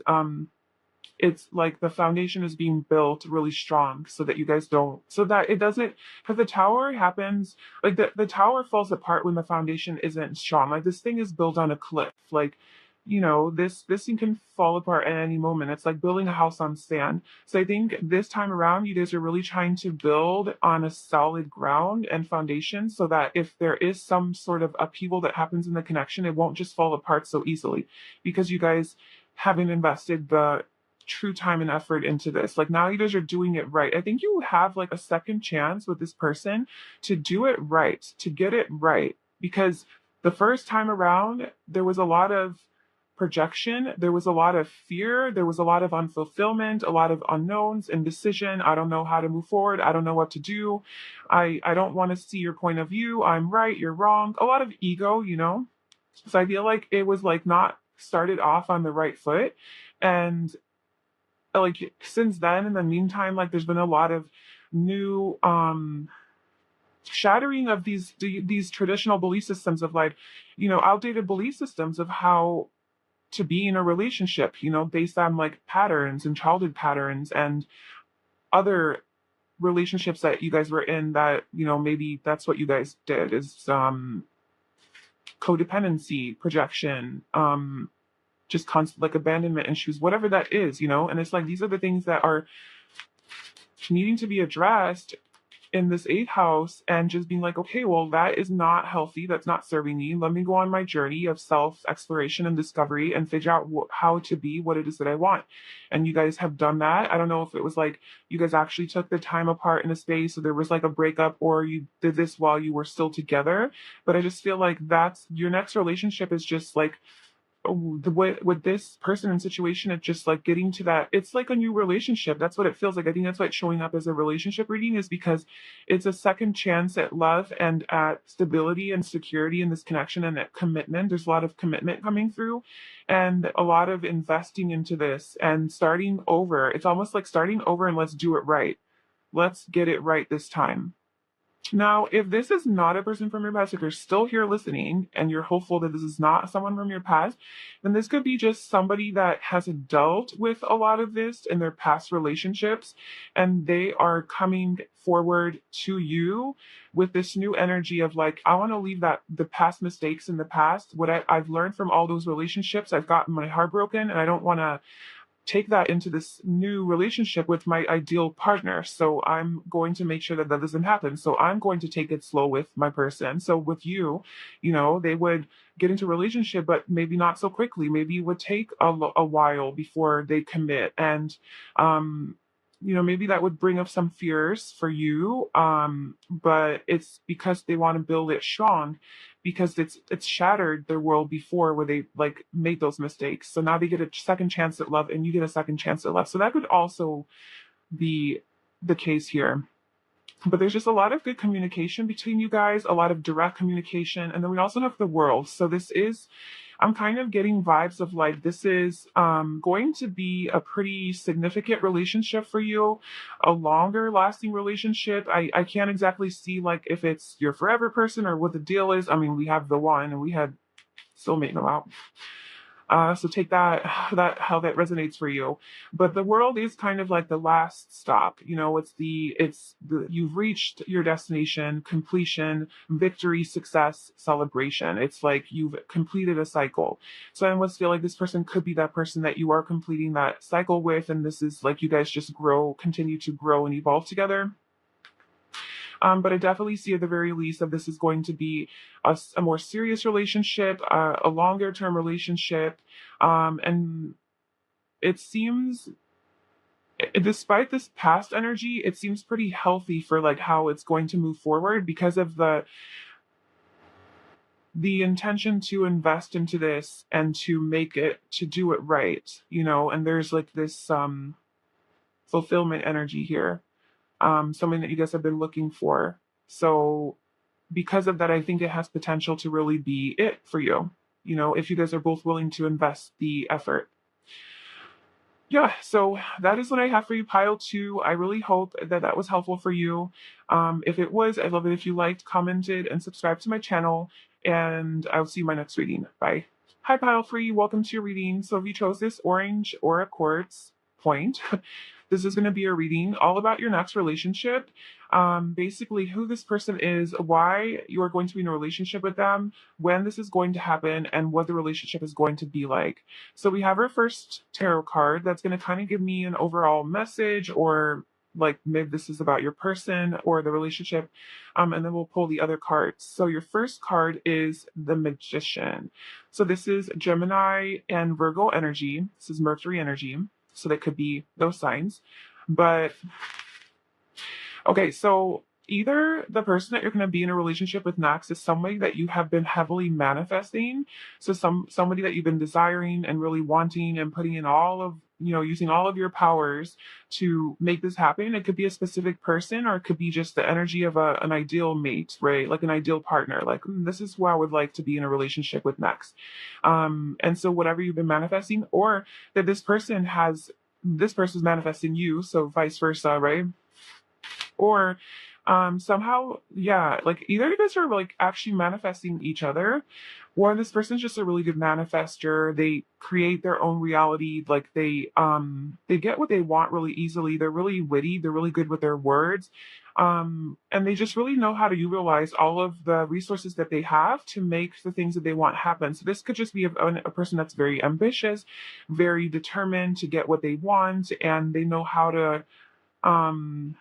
it's like the foundation is being built really strong so that you guys don't, so that it doesn't, because the tower happens, like the tower falls apart when the foundation isn't strong. Like this thing is built on a cliff. Like, this thing can fall apart at any moment. It's like building a house on sand. So I think this time around, you guys are really trying to build on a solid ground and foundation so that if there is some sort of upheaval that happens in the connection, it won't just fall apart so easily, because you guys haven't invested the true time and effort into this. Like now you guys are doing it right. I think you have like a second chance with this person to do it right, to get it right. Because the first time around, there was a lot of projection, there was a lot of fear, there was a lot of unfulfillment, a lot of unknowns, indecision. I don't know how to move forward. I don't know what to do. I don't want to see your point of view. I'm right, you're wrong. A lot of ego, So I feel like it was like not started off on the right foot. And like since then, in the meantime, like there's been a lot of new shattering of these traditional belief systems of like, outdated belief systems of how to be in a relationship, based on like patterns and childhood patterns and other relationships that you guys were in that, maybe that's what you guys did is codependency, projection, just constant like abandonment issues, whatever that is, and it's like these are the things that are needing to be addressed in this eighth house, and just being like, okay, well, that is not healthy. That's not serving me. Let me go on my journey of self exploration and discovery and figure out how to be what it is that I want. And you guys have done that. I don't know if it was like you guys actually took the time apart in a space, so there was like a breakup, or you did this while you were still together. But I just feel like that's your next relationship is just like, the way with this person and situation, it's just like getting to that. It's like a new relationship. That's what it feels like. I think that's why it's showing up as a relationship reading, is because it's a second chance at love and at stability and security in this connection and at commitment. There's a lot of commitment coming through and a lot of investing into this and starting over. It's almost like starting over, and let's do it right. Let's get it right this time. Now, if this is not a person from your past, if you're still here listening and you're hopeful that this is not someone from your past, then this could be just somebody that has dealt with a lot of this in their past relationships, and they are coming forward to you with this new energy of like, I want to leave the past mistakes in the past. What I've learned from all those relationships, I've gotten my heart broken, and I don't want to take that into this new relationship with my ideal partner. So I'm going to make sure that that doesn't happen. So I'm going to take it slow with my person. So with you, they would get into a relationship, but maybe not so quickly. Maybe it would take a while before they commit. And, maybe that would bring up some fears for you. But it's because they want to build it strong, because it's shattered their world before where they like made those mistakes. So now they get a second chance at love, and you get a second chance at love. So that could also be the case here. But there's just a lot of good communication between you guys, a lot of direct communication. And then we also have the world. So I'm kind of getting vibes of like, this is going to be a pretty significant relationship for you, a longer lasting relationship. I can't exactly see like if it's your forever person or what the deal is. I mean, we have the one, and we had soulmate them out. So take that how that resonates for you. But the world is kind of like the last stop. It's the you've reached your destination, completion, victory, success, celebration. It's like you've completed a cycle. So I almost feel like this person could be that person that you are completing that cycle with, and this is like you guys just continue to grow and evolve together. But I definitely see at the very least that this is going to be a more serious relationship, a longer term relationship. And it seems, despite this past energy, it seems pretty healthy for like how it's going to move forward because of the intention to invest into this and to do it right, and there's like this fulfillment energy here, something that you guys have been looking for. So because of that, I think it has potential to really be it for you, if you guys are both willing to invest the effort. Yeah, so that is what I have for you, pile two. I really hope that that was helpful for you. If it was, I'd love it if you liked, commented, and subscribed to my channel. And I'll see you in my next reading. Bye. Hi, pile three. Welcome to your reading. So if you chose this orange or a quartz point, this is going to be a reading all about your next relationship. Basically, who this person is, why you are going to be in a relationship with them, when this is going to happen, and what the relationship is going to be like. So we have our first tarot card that's going to kind of give me an overall message, or like maybe this is about your person or the relationship. And then we'll pull the other cards. So your first card is the Magician. So this is Gemini and Virgo energy. This is Mercury energy. So that could be those signs. But okay, so either the person that you're going to be in a relationship with next is somebody that you have been heavily manifesting. So somebody that you've been desiring and really wanting and putting in all of using all of your powers to make this happen. It could be a specific person, or it could be just the energy of an ideal mate, right? Like an ideal partner. Like, this is who I would like to be in a relationship with next. And so whatever you've been manifesting, or that this person's manifesting you, so vice versa, right? Or somehow, yeah, like either you guys are like actually manifesting each other, or this person's just a really good manifester. They create their own reality. Like they get what they want really easily. They're really witty, they're really good with their words. And they just really know how to utilize all of the resources that they have to make the things that they want happen. So this could just be a person that's very ambitious, very determined to get what they want, and they know how to um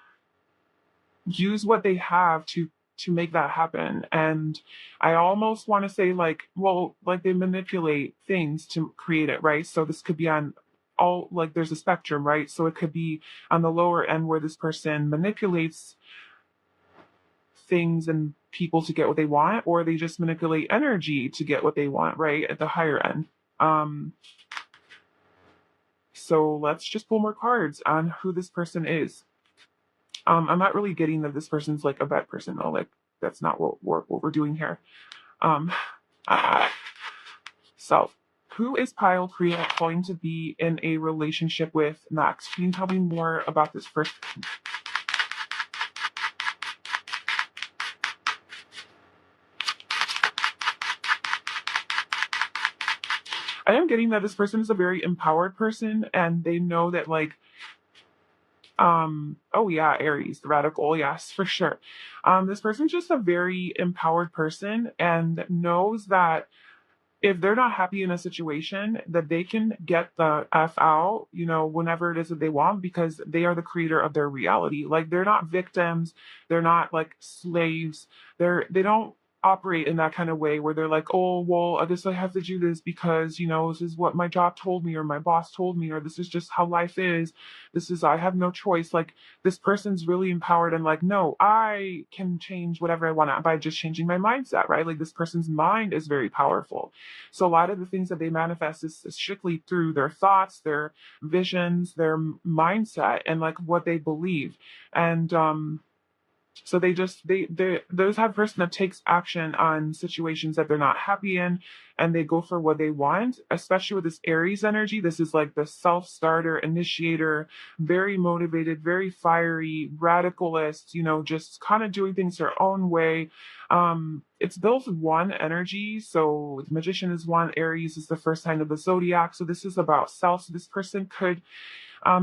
use what they have to make that happen. And I almost want to say, like, well, like they manipulate things to create it, right? So this could be on all, like, there's a spectrum, right? So it could be on the lower end where this person manipulates things and people to get what they want, or they just manipulate energy to get what they want, right, at the higher end. So let's just pull more cards on who this person is. I'm not really getting that this person's like a bad person though. Like, that's not what we're doing here. Um, uh, so who is Pile Priya going to be in a relationship with next? Can you tell me more about this person? I am getting that this person is a very empowered person, and they know that, like, oh yeah, Aries, the radical, yes, for sure. This person's just a very empowered person and knows that if they're not happy in a situation, that they can get the F out, whenever it is that they want, because they are the creator of their reality. Like, they're not victims, they're not like slaves. They don't operate in that kind of way where they're like, oh, well, I guess I have to do this because, this is what my job told me, or my boss told me, or this is just how life is. I have no choice. Like, this person's really empowered and like, no, I can change whatever I want by just changing my mindset, right? Like, this person's mind is very powerful. So a lot of the things that they manifest is strictly through their thoughts, their visions, their mindset, and like what they believe. And so they those have person that takes action on situations that they're not happy in, and they go for what they want. Especially with this Aries energy, this is like the self-starter, initiator, very motivated, very fiery, radicalist, just kind of doing things their own way. It's built one energy, so the Magician is one, Aries is the first sign of the zodiac, so this is about self. So this person could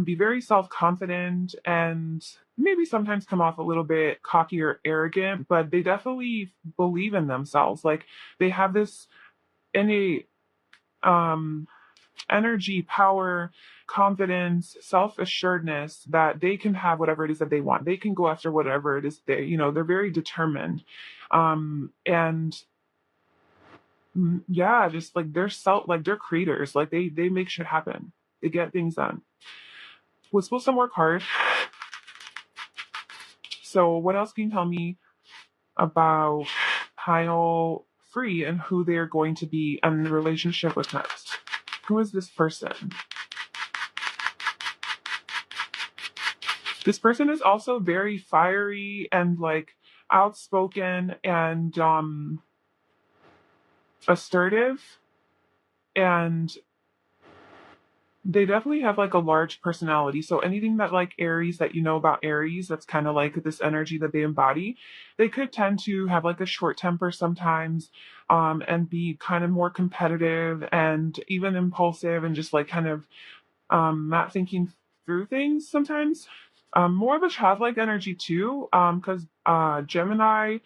be very self confident and maybe sometimes come off a little bit cocky or arrogant, but they definitely believe in themselves. Like, they have this innate um, energy, power, confidence, self assuredness that they can have whatever it is that they want. They can go after whatever it is they're very determined. And yeah, just like they're creators. Like, they make shit happen. They get things done. Let's pull some more cards. So what else can you tell me about Pile Free and who they're going to be in a relationship with next? Who is this person? This person is also very fiery and like outspoken and assertive, and they definitely have like a large personality. So anything that like Aries that you know about Aries, that's kind of like this energy that they embody. They could tend to have like a short temper sometimes, and be kind of more competitive and even impulsive and just like kind of not thinking through things sometimes. More of a childlike energy too, because Gemini,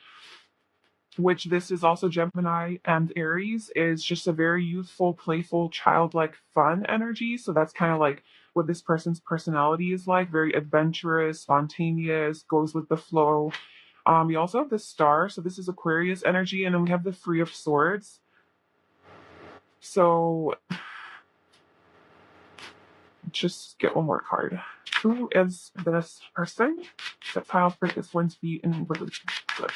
which this is also Gemini and Aries, is just a very youthful, playful, childlike, fun energy. So that's kind of like what this person's personality is like, very adventurous, spontaneous, goes with the flow. We also have the Star, so this is Aquarius energy, and then we have the Three of Swords. So just get one more card. Who is this person that Pile Prick is going to be in relationship?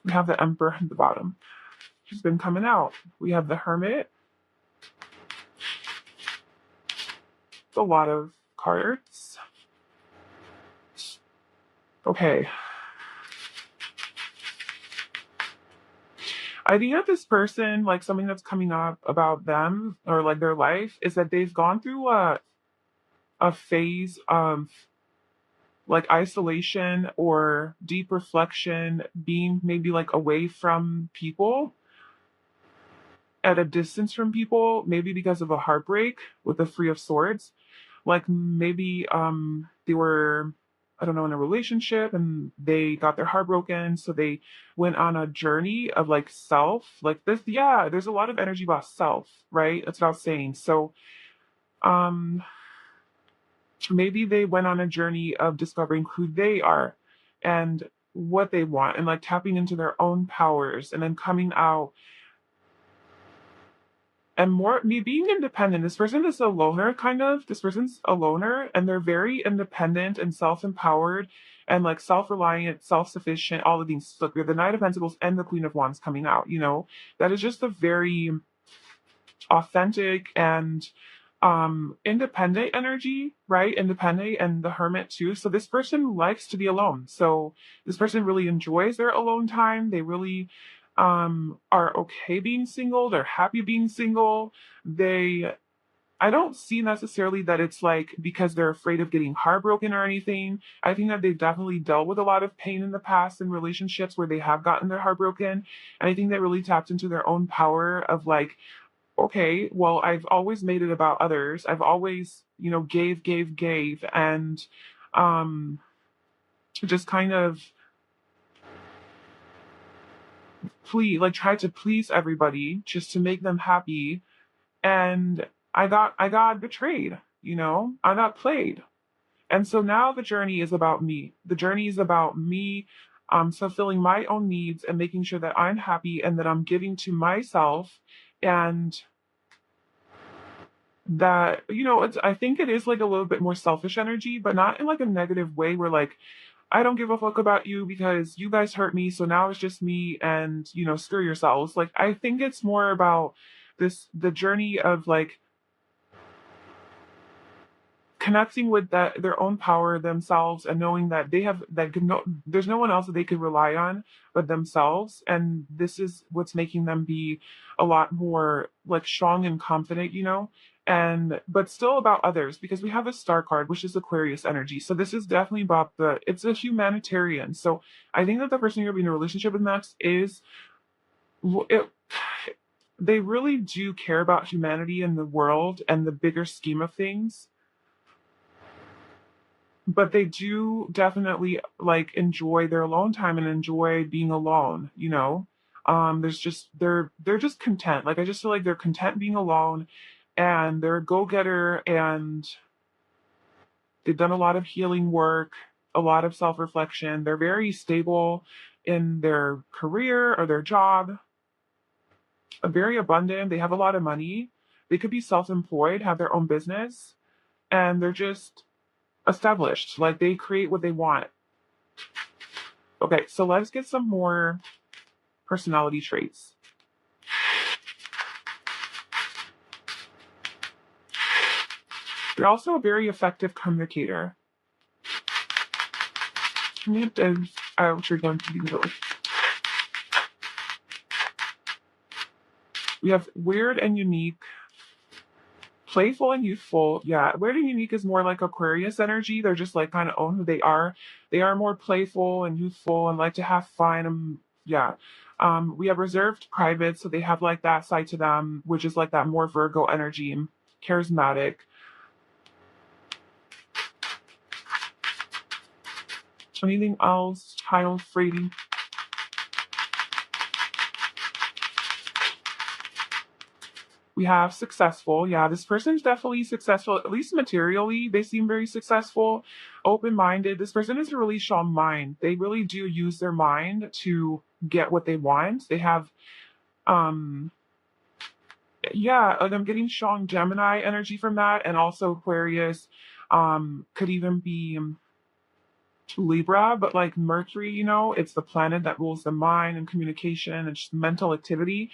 We have the Emperor at the bottom. She's been coming out. We have the Hermit. A lot of cards. Okay. I think that this person, like something that's coming up about them or like their life, is that they've gone through a phase of like isolation or deep reflection, being maybe like away from people, at a distance from people, maybe because of a heartbreak with the Three of Swords. Like maybe they were, I don't know, in a relationship and they got their heart broken, so they went on a journey of like self. Like this, yeah, there's a lot of energy about self, right? That's what I was saying. So um maybe they went on a journey of discovering who they are and what they want and like tapping into their own powers and then coming out and more me being independent. This person is a loner, kind of. This person's a loner and they're very independent and self-empowered and like self-reliant, self-sufficient, all of these. Look, we have the Knight of Pentacles and the Queen of Wands coming out, you know. That is just a very authentic and independent energy, right? Independent, and the Hermit too. So this person likes to be alone. So this person really enjoys their alone time. They really are okay being single. They're happy being single. They I don't see necessarily that it's like because they're afraid of getting heartbroken or anything. I think that they've definitely dealt with a lot of pain in the past in relationships where they have gotten their heart broken. And I think they really tapped into their own power of like, okay, well, I've always made it about others. I've always, you know, gave, and um, just kind of like try to please everybody just to make them happy. And I got betrayed, you know, I got played. And so now the journey is about me. The journey is about me fulfilling my own needs and making sure that I'm happy and that I'm giving to myself and that you know it's I think it is like a little bit more selfish energy, but not in like a negative way where like I don't give a fuck about you because you guys hurt me, so now it's just me and you know screw yourselves. Like I think it's more about the journey of like connecting with that their own power themselves and knowing that they have that could no there's no one else that they could rely on but themselves, and this is what's making them be a lot more like strong and confident, you know, and but still about others because we have a star card which is Aquarius energy. So this is definitely about the it's a humanitarian. So I think that the person you're being in a relationship with next is it, they really do care about humanity and the world and the bigger scheme of things, but they do definitely like enjoy their alone time and enjoy being alone, you know. There's just they're just content. Like I just feel like they're content being alone and they're a go-getter and they've done a lot of healing work, a lot of self-reflection. They're very stable in their career or their job, very abundant. They have a lot of money. They could be self-employed, have their own business, and they're just established. Like they create what they want. Okay, so let's get some more personality traits. They're also a very effective communicator. Which are going to be those. We have weird and unique, playful and youthful. Yeah, weird and unique is more like Aquarius energy. They're just like kind of own who they are. They are more playful and youthful and like to have fun. Yeah. We have reserved private, so they have like that side to them, which is like that more Virgo energy, charismatic. Anything else? Child free. We have successful. Yeah, this person's definitely successful, at least materially. They seem very successful, open minded. This person is a really strong mind. They really do use their mind to get what they want. They have, um, yeah, and I'm getting strong Gemini energy from that. And also Aquarius could even be Libra, but like Mercury, it's the planet that rules the mind and communication and just mental activity.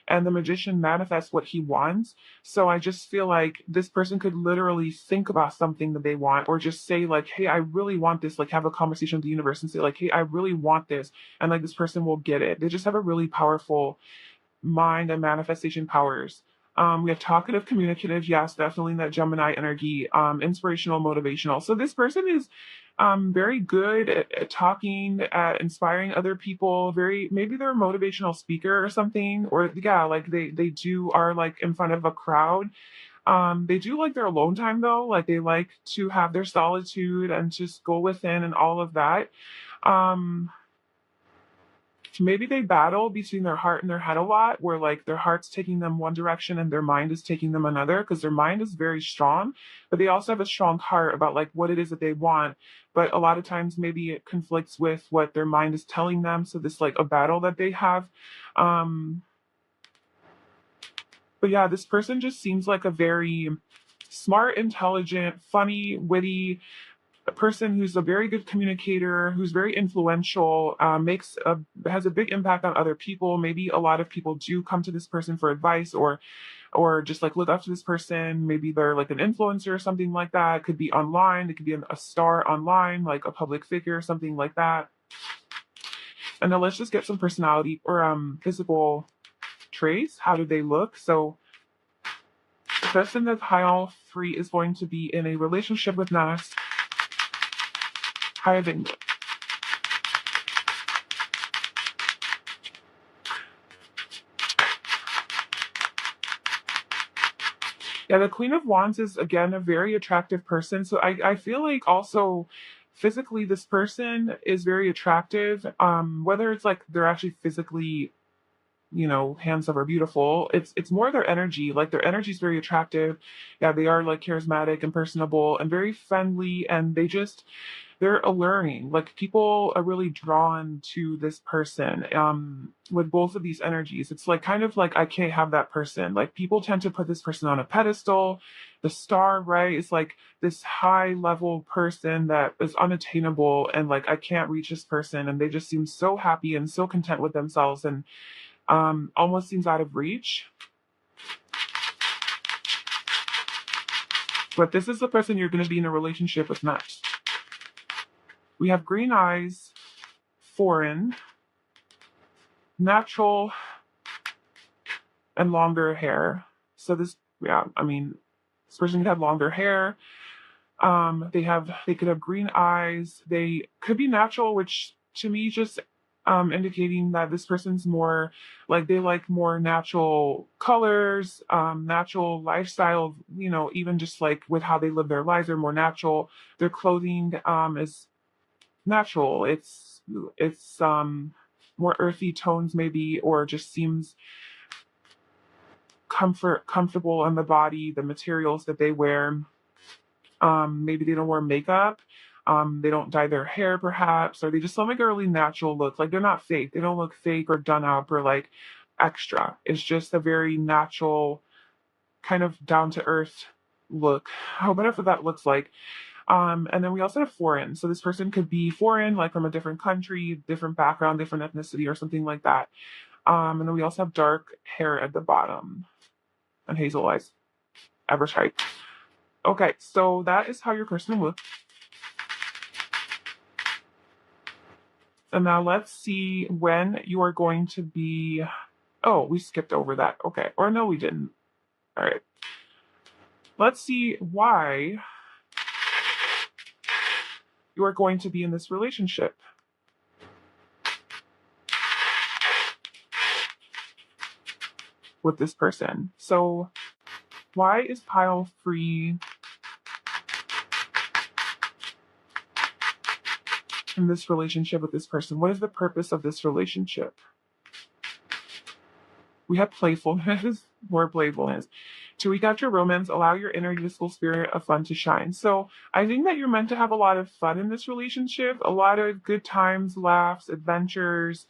And the magician manifests what he wants. So I just feel like this person could literally think about something that they want, or just say, like, hey, I really want this, like have a conversation with the universe and say, like, hey, I really want this. And like this person will get it. They just have a really powerful mind and manifestation powers. We have talkative, communicative, yes, definitely that Gemini energy, inspirational, motivational. So this person is very good at talking, at inspiring other people. Very, maybe they're a motivational speaker or something, or yeah, like they do are like in front of a crowd. They do like their alone time though. Like they like to have their solitude and just go within and all of that. Um, Maybe they battle between their heart and their head a lot, where like their heart's taking them one direction and their mind is taking them another, because their mind is very strong, but they also have a strong heart about like what it is that they want. But a lot of times maybe it conflicts with what their mind is telling them. So this like a battle that they have. Um, but yeah, this person just seems like a very smart, intelligent, funny, witty, a person who's a very good communicator, who's very influential, has a big impact on other people. Maybe a lot of people do come to this person for advice, or just like look up to this person. Maybe they're like an influencer or something like that. It could be online. It could be a star online, like a public figure, something like that. And now let's just get some personality or physical traits. How do they look? So the person that's pile 3 is going to be in a relationship with Nas. Having Yeah, the Queen of Wands is again a very attractive person. So I feel like also physically this person is very attractive. Whether it's like they're actually physically, handsome or beautiful, it's more their energy. Like their energy is very attractive. Yeah, they are like charismatic and personable and very friendly, and they're alluring. Like people are really drawn to this person. With both of these energies, it's like kind of like I can't have that person. Like people tend to put this person on a pedestal. The star, right, is like this high level person that is unattainable, and like I can't reach this person, and they just seem so happy and so content with themselves, and almost seems out of reach. But this is the person you're going to be in a relationship with next. We have green eyes, foreign, natural, and longer hair. So this, yeah, I mean, this person could have longer hair. They could have green eyes. They could be natural, which to me just indicating that this person's more like they like more natural colors, natural lifestyle. Even just like with how they live their lives, they're more natural. Their clothing is natural. It's more earthy tones maybe, or just seems comfortable on the body, the materials that they wear. Maybe they don't wear makeup. They don't dye their hair perhaps, or they just don't make a really natural look. Like they're not fake. They don't look fake or done up or like extra. It's just a very natural, kind of down to earth look. Whatever that looks like. And then we also have foreign. So this person could be foreign, like from a different country, different background, different ethnicity, or something like that. And then we also have dark hair at the bottom and hazel eyes, average height. Okay, so that is how your person looks. And now let's see when you are going to be. Oh, we skipped over that. Okay, or no, we didn't. All right. Let's see why you are going to be in this relationship. With this person. So why is pile 3 in this relationship with this person? What is the purpose of this relationship? We have playfulness, more playfulness. To recap your romance, allow your inner youthful spirit of fun to shine. So I think that you're meant to have a lot of fun in this relationship, a lot of good times, laughs, adventures.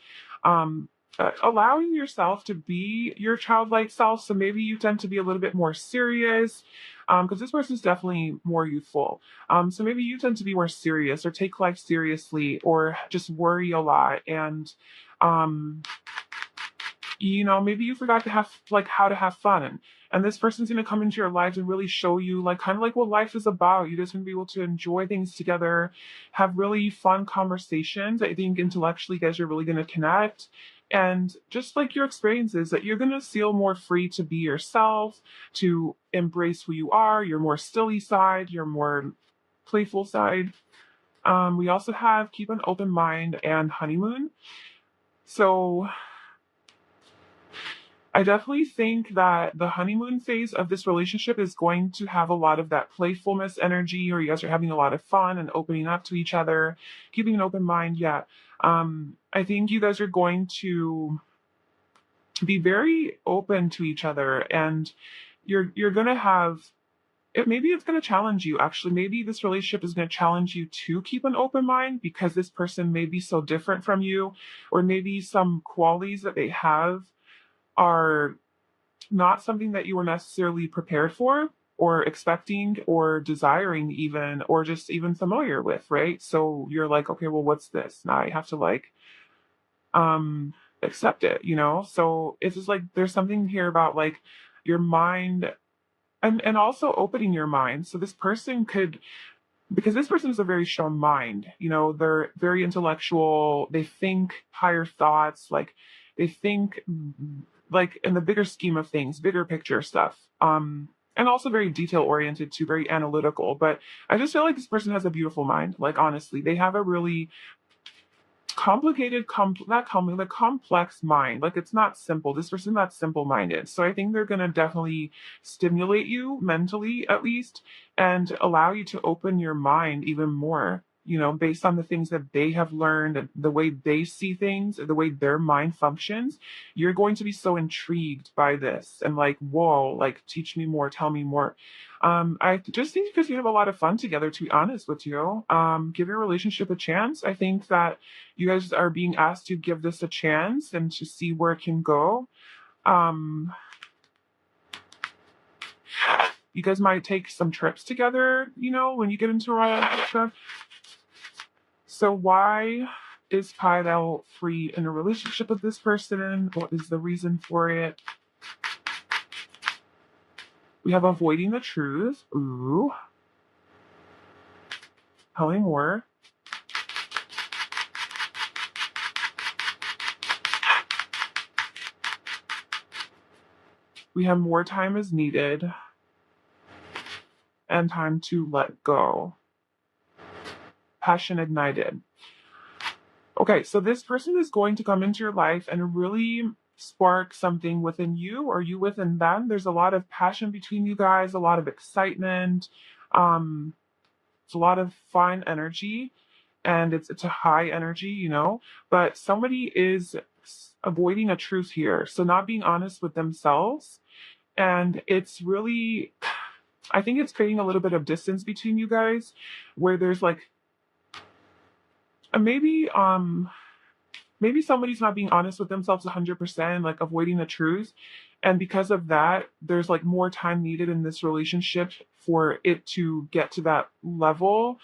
allowing yourself to be your childlike self. So maybe you tend to be a little bit more serious, because this person's definitely more youthful. So maybe you tend to be more serious or take life seriously or just worry a lot. And um, maybe you forgot to have like how to have fun. And this person's going to come into your life and really show you like kind of like what life is about. You guys going to be able to enjoy things together, have really fun conversations. I think intellectually you guys are really going to connect. And just like your experiences, that you're going to feel more free to be yourself, to embrace who you are, your more stilly side, your more playful side. We also have keep an open mind and honeymoon. So I definitely think that the honeymoon phase of this relationship is going to have a lot of that playfulness energy, or you guys are having a lot of fun and opening up to each other, keeping an open mind. Yeah. I think you guys are going to be very open to each other, and you're gonna have it. Maybe it's gonna challenge you. Actually, maybe this relationship is gonna challenge you to keep an open mind because this person may be so different from you, or maybe some qualities that they have are not something that you were necessarily prepared for or expecting or desiring even or just even familiar with, right? So you're like, okay, well, what's this? Now I have to like um accept it. So it's just like there's something here about like your mind and also opening your mind. So this person could, because this person is a very strong mind, they're very intellectual, they think higher thoughts, like they think like in the bigger scheme of things, bigger picture stuff. And also very detail oriented too, very analytical. But I just feel like this person has a beautiful mind. Like honestly, they have a really complicated, the complex mind. Like it's not simple. This person not simple minded. So I think they're gonna definitely stimulate you mentally at least and allow you to open your mind even more. Based on the things that they have learned, the way they see things, the way their mind functions, you're going to be so intrigued by this and like, whoa, like teach me more, tell me more. I just think because you have a lot of fun together, to be honest with you, give your relationship a chance. I think that you guys are being asked to give this a chance and to see where it can go. Um, you guys might take some trips together, when you get into a relationship. So why is Pyle free in a relationship with this person? What is the reason for it? We have avoiding the truth. Ooh. Tell me more. We have more time is needed and time to let go. Passion ignited. Okay, so this person is going to come into your life and really spark something within you or you within them. There's a lot of passion between you guys, a lot of excitement. Um, it's a lot of fun energy, and it's a high energy. But somebody is avoiding a truth here. So not being honest with themselves. And it's really, I think it's creating a little bit of distance between you guys where there's like, maybe maybe somebody's not being honest with themselves 100%, like avoiding the truth. And because of that, there's like more time needed in this relationship for it to get to that level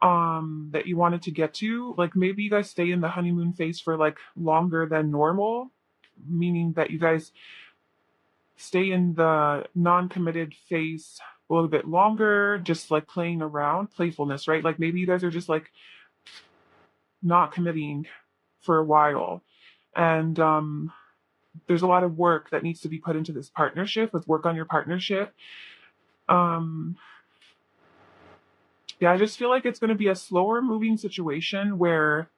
that you wanted to get to. Like maybe you guys stay in the honeymoon phase for like longer than normal, meaning that you guys stay in the non-committed phase a little bit longer, just like playing around, playfulness, right? Like maybe you guys are just like not committing for a while. And there's a lot of work that needs to be put into this partnership. Let's work on your partnership. Um, yeah, I just feel like it's going to be a slower moving situation where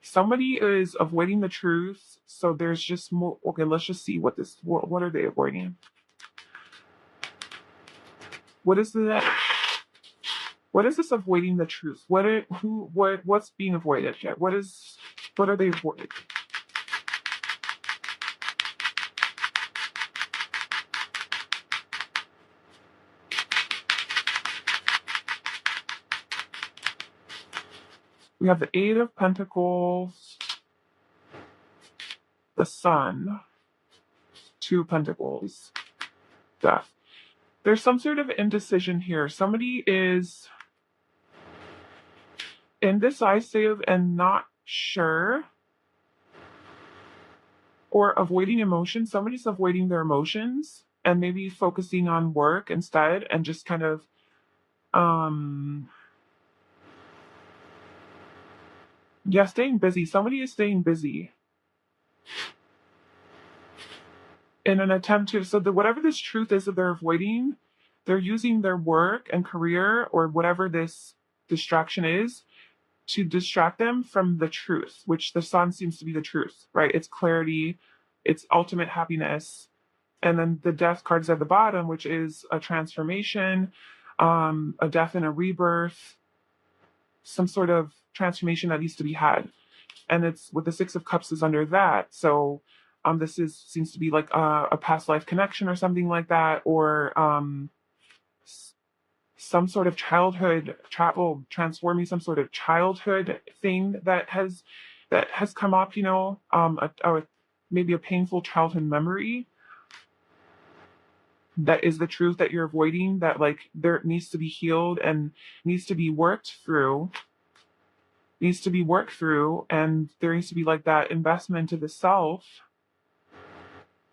somebody is avoiding the truth. So there's just more. Okay, let's just see what are they avoiding? What is the What is this avoiding the truth? What's being avoided here? What are they avoiding? We have the Eight of Pentacles, The Sun, Two of Pentacles, Death. There's some sort of indecision here. Somebody is indecisive and not sure, or avoiding emotions. Somebody's avoiding their emotions and maybe focusing on work instead, and just kind of yeah, staying busy. Somebody is staying busy in an attempt to, so that whatever this truth is that they're avoiding, they're using their work and career or whatever this distraction is to distract them from the truth, which the Sun seems to be the truth, right? It's clarity, it's ultimate happiness. And then the Death card is at the bottom, which is a transformation, a death and a rebirth, some sort of transformation that needs to be had. And it's with the Six of Cups is under that. So this seems to be like a past life connection or something like that, or some sort of childhood travel, transforming some sort of childhood thing that has come up, maybe a painful childhood memory that is the truth that you're avoiding, that like there needs to be healed and needs to be worked through, and there needs to be like that investment into the self.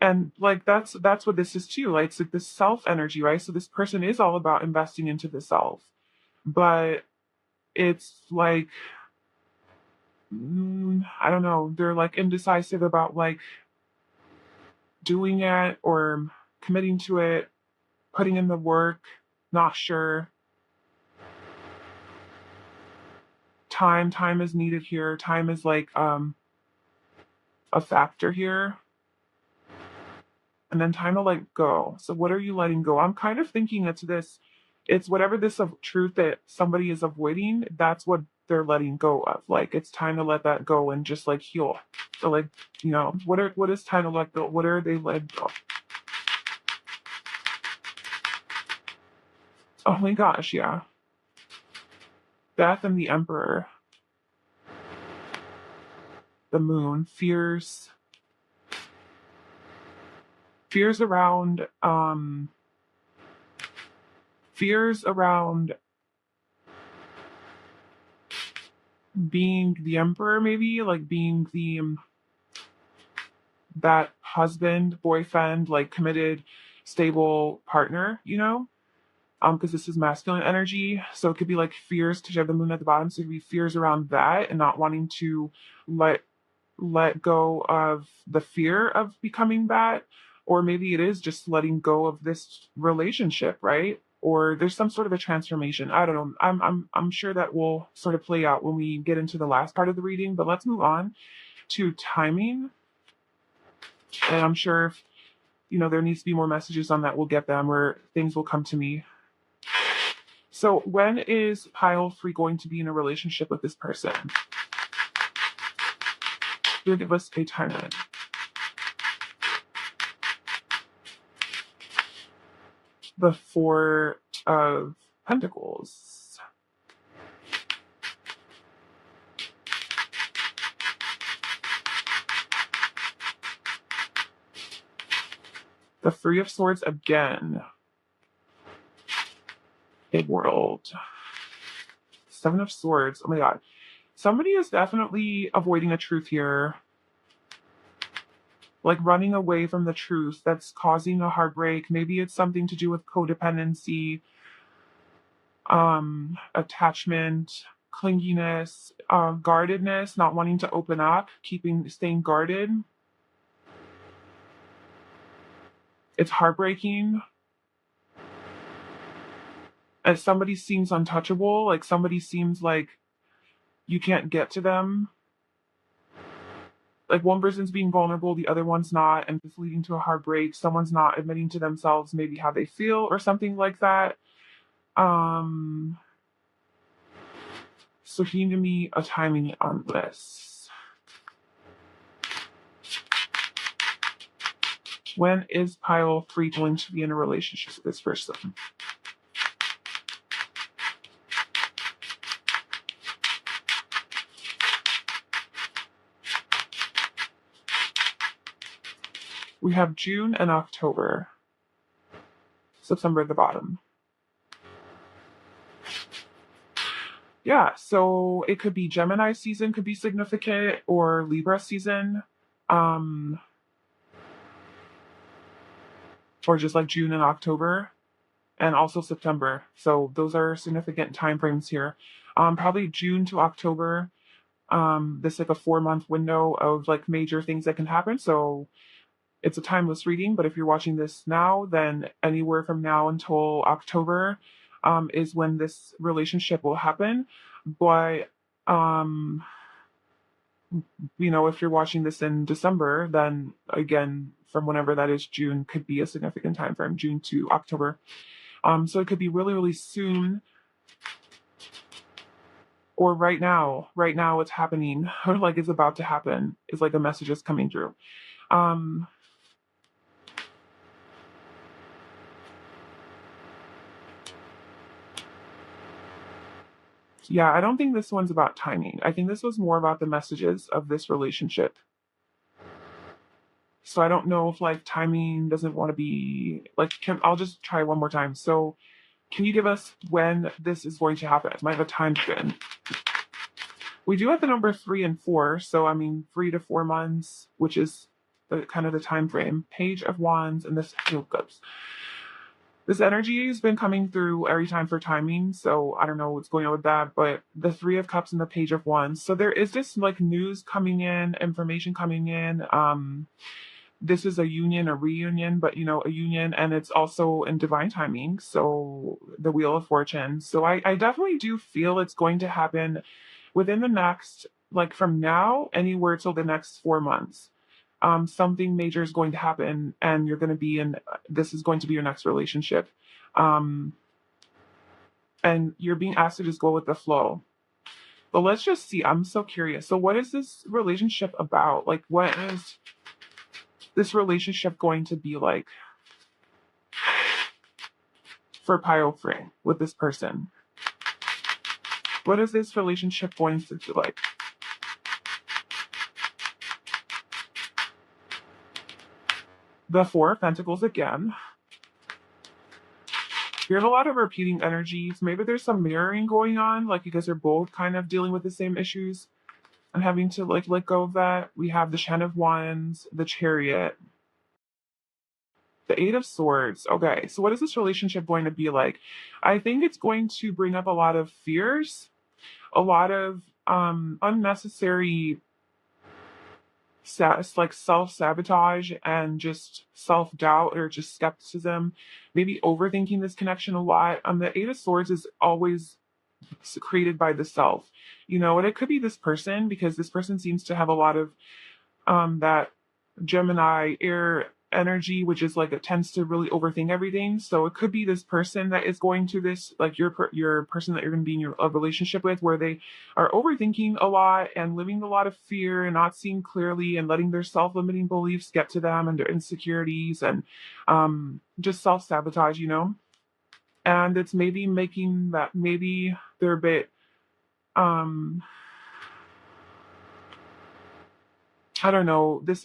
And like that's what this is too. Like it's like this self energy, right? So this person is all about investing into the self, but it's like I don't know, they're like indecisive about like doing it or committing to it, putting in the work, not sure. Time is needed here. Time is like a factor here. And then time to let go. So what are you letting go? I'm kind of thinking it's whatever this of truth that somebody is avoiding, that's what they're letting go of. Like it's time to let that go and just like heal. So like, what is time to let go? What are they letting go? Oh my gosh, yeah. Death and the Emperor. The Moon. Fears around being the Emperor, maybe like being the that husband, boyfriend, like committed, stable partner, because this is masculine energy. So it could be like fears, because you have the moon at the bottom. So it could be fears around that and not wanting to let go of the fear of becoming that. Or maybe it is just letting go of this relationship, right? Or there's some sort of a transformation. I don't know. I'm sure that will sort of play out when we get into the last part of the reading. But let's move on to timing. And I'm sure if there needs to be more messages on that, we'll get them, or things will come to me. So when is pile 3 going to be in a relationship with this person? Will give us a timeline. The 4 of Pentacles. The 3 of Swords again. Big World. 7 of Swords. Oh my god. Somebody is definitely avoiding a truth here. Like running away from the truth that's causing a heartbreak. Maybe it's something to do with codependency, attachment, clinginess, guardedness, not wanting to open up, staying guarded. It's heartbreaking. As somebody seems untouchable, like somebody seems like you can't get to them. Like one person's being vulnerable, the other one's not, and it's leading to a heartbreak. Someone's not admitting to themselves maybe how they feel or something like that. So he give me a timing on this. When is pile 3 going to be in a relationship with this person? We have June and October. September at the bottom. Yeah, so it could be Gemini season could be significant or Libra season. Um, or just like June and October and also September. So those are significant time frames here. Probably June to October. This like a 4 month window of like major things that can happen. So it's a timeless reading, but if you're watching this now, then anywhere from now until October is when this relationship will happen. But um, if you're watching this in December, then again, from whenever that is, June could be a significant time frame, June to October. So it could be really, really soon or right now. Right now it's happening or like it's about to happen. It's like a message is coming through. Um, yeah, I don't think this one's about timing. I think this was more about the messages of this relationship. So I don't know if like timing doesn't want to be like, I'll just try one more time. So can you give us when this is going to happen? Might have a time spin. We do have the number 3 and 4, so I mean 3 to 4 months, which is the kind of the time frame. Page of Wands and this Two of Cups. This energy has been coming through every time for timing, so I don't know what's going on with that, but the Three of Cups and the Page of Wands. So there is this like news coming in, information coming in. This is a union, a reunion, but a union, and it's also in divine timing. So the Wheel of Fortune. So I definitely do feel it's going to happen within the next, like from now, anywhere till the next 4 months. Something major is going to happen, and you're going to be in. This is going to be your next relationship, and you're being asked to just go with the flow. But let's just see. I'm so curious. So, what is this relationship about? Like, what is this relationship going to be like for Pile Frame with this person? What is this relationship going to be like? The Four of Pentacles again. You have a lot of repeating energies. Maybe there's some mirroring going on, like you guys are both kind of dealing with the same issues and having to like let go of that. We have the Ten of Wands, the Chariot, the Eight of Swords. Okay, so what is this relationship going to be like? I think it's going to bring up a lot of fears, a lot of unnecessary like self-sabotage and just self-doubt or just skepticism, maybe overthinking this connection a lot. The Eight of Swords is always created by the self, and it could be this person because this person seems to have a lot of that Gemini air energy, which is like it tends to really overthink everything. So it could be this person that is going to this, like your person that you're going to be in a relationship with, where they are overthinking a lot and living a lot of fear and not seeing clearly and letting their self-limiting beliefs get to them and their insecurities and just self-sabotage, and it's maybe making that maybe they're a bit I don't know. This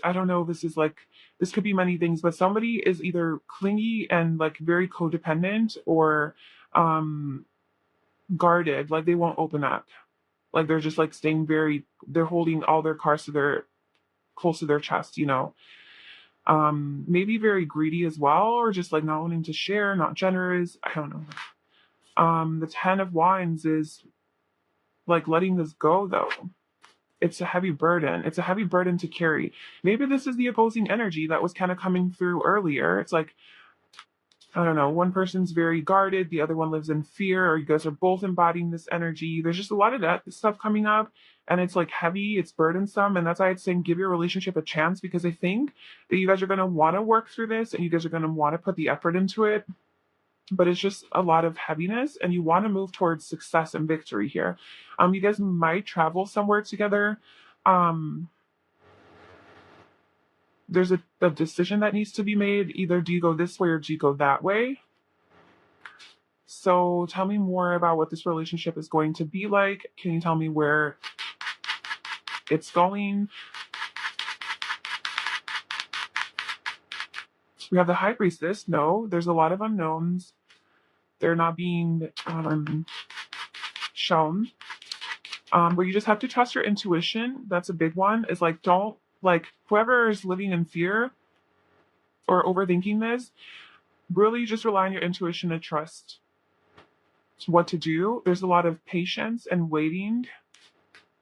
is like, this could be many things, but somebody is either clingy and like very codependent or um, guarded, like they won't open up. Like they're just like they're holding all their cards close to their chest, Maybe very greedy as well, or just like not wanting to share, not generous. I don't know. The Ten of Wands is like letting this go though. It's a heavy burden. It's a heavy burden to carry. Maybe this is the opposing energy that was kind of coming through earlier. It's like, I don't know, one person's very guarded, the other one lives in fear, or you guys are both embodying this energy. There's just a lot of that stuff coming up, and it's like heavy, it's burdensome, and that's why I'd say give your relationship a chance, because I think that you guys are going to want to work through this, and you guys are going to want to put the effort into it, but it's just a lot of heaviness, and you want to move towards success and victory here. You guys might travel somewhere together. There's a decision that needs to be made. Either do you go this way or do you go that way? So tell me more about what this relationship is going to be like. Can you tell me where it's going? We have the High Priestess. No, there's a lot of unknowns. They're not being shown. But you just have to trust your intuition. That's a big one. Is like, don't, like, whoever is living in fear or overthinking this, really just rely on your intuition and trust what to do. There's a lot of patience and waiting.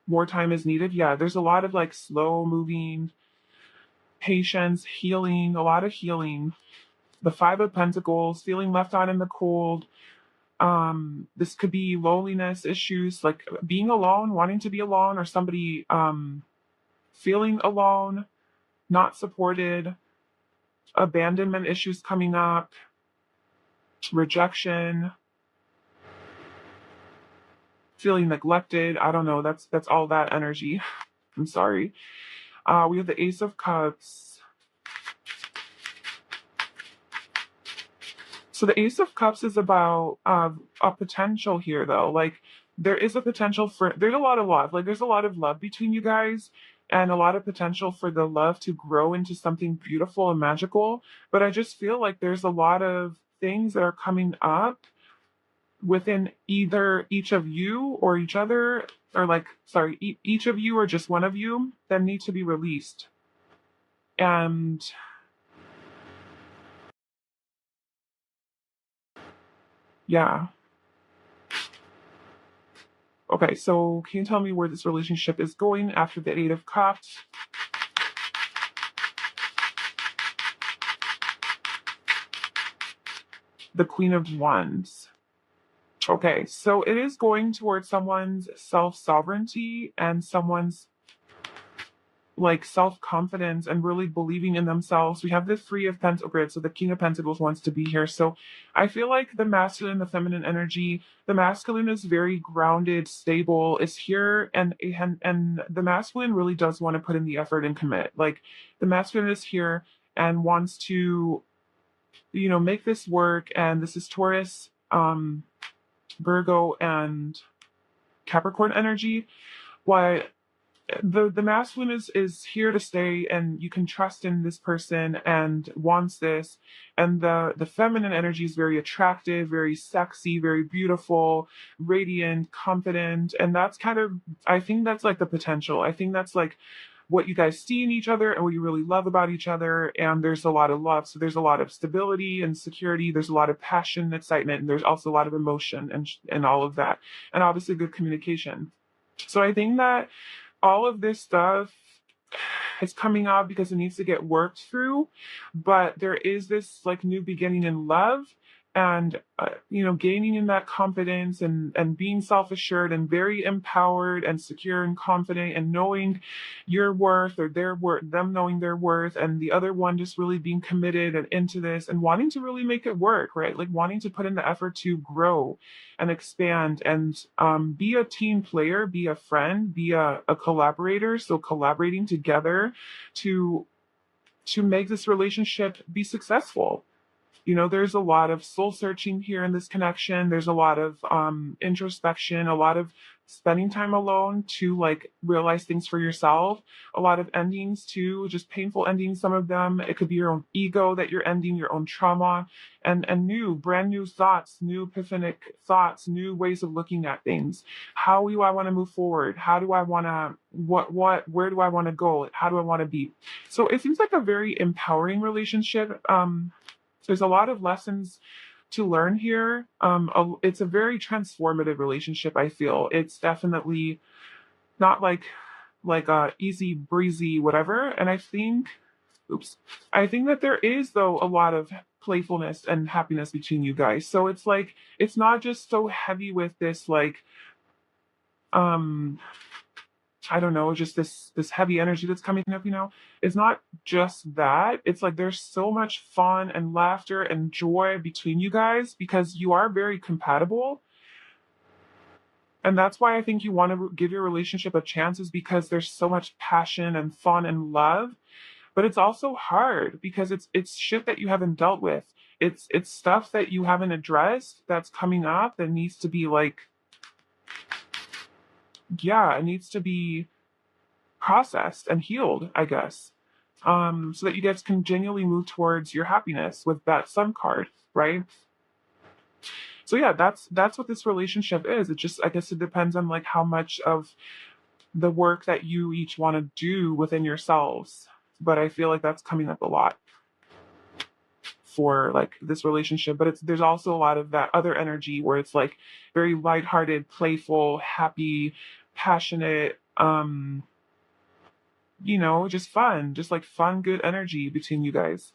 More time is needed. Yeah, there's a lot of like slow moving, patience, healing, a lot of healing. The Five of Pentacles, feeling left out in the cold. This could be loneliness issues, like being alone, wanting to be alone, or somebody feeling alone, not supported, abandonment issues coming up, rejection, feeling neglected. I don't know. That's all that energy. I'm sorry. We have the Ace of Cups. So the Ace of Cups is about a potential here, though. Like there is a potential for there's a lot of love. Like there's a lot of love between you guys, and a lot of potential for the love to grow into something beautiful and magical. But I just feel like there's a lot of things that are coming up within either each of you or each other, or like, sorry, each of you or just one of you that need to be released. And yeah. Okay, so can you tell me where this relationship is going after the Eight of Cups? The Queen of Wands. Okay, so it is going towards someone's self-sovereignty and someone's like self-confidence and really believing in themselves. We have the Three of Pentacles, so the King of Pentacles wants to be here. So I feel like the masculine, the feminine energy, the masculine is very grounded, stable, is here, and the masculine really does want to put in the effort and commit. Like the masculine is here and wants to, make this work. And this is Taurus, Virgo, and Capricorn energy. Why the masculine is here to stay, and you can trust in this person and wants this. And the feminine energy is very attractive, very sexy, very beautiful, radiant, confident. And that's kind of, I think that's like the potential. I think that's like what you guys see in each other and what you really love about each other. And there's a lot of love, so there's a lot of stability and security, there's a lot of passion, excitement, and there's also a lot of emotion and all of that, and obviously good communication. So I think that all of this stuff is coming out because it needs to get worked through, but there is this like new beginning in love, and gaining in that confidence and being self-assured and very empowered and secure and confident, and knowing your worth or their worth, them knowing their worth, and the other one just really being committed and into this and wanting to really make it work, right? Like wanting to put in the effort to grow and expand and be a team player, be a friend, be a collaborator. So collaborating together to make this relationship be successful. There's a lot of soul searching here in this connection. There's a lot of introspection, a lot of spending time alone to like realize things for yourself, a lot of endings too, just painful endings. Some of them, it could be your own ego that you're ending, your own trauma, and brand new thoughts, new epiphanic thoughts, new ways of looking at things. How do I want to move forward? How do I want to, where do I want to go? How do I want to be? So it seems like a very empowering relationship. There's a lot of lessons to learn here. It's a very transformative relationship. I feel it's definitely not like a easy breezy whatever. And I think that there is though a lot of playfulness and happiness between you guys. So it's like it's not just so heavy with this like um I don't know, just this heavy energy that's coming up. It's not just that. It's like there's so much fun and laughter and joy between you guys because you are very compatible. And that's why I think you want to give your relationship a chance, is because there's so much passion and fun and love. But it's also hard because it's shit that you haven't dealt with. It's stuff that you haven't addressed that's coming up that needs to be like, yeah, it needs to be processed and healed, I guess. so that you guys can genuinely move towards your happiness with that sun card, right? So yeah, that's what this relationship is. It just, I guess it depends on like how much of the work that you each want to do within yourselves. But I feel like that's coming up a lot for like this relationship. But it's there's also a lot of that other energy where it's like very lighthearted, playful, happy, passionate, just fun, just like fun, good energy between you guys.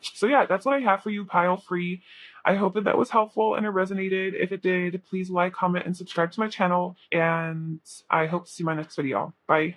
So yeah, that's what I have for you, pile free. I hope that that was helpful and it resonated. If it did, please like, comment, and subscribe to my channel. And I hope to see my next video. Bye.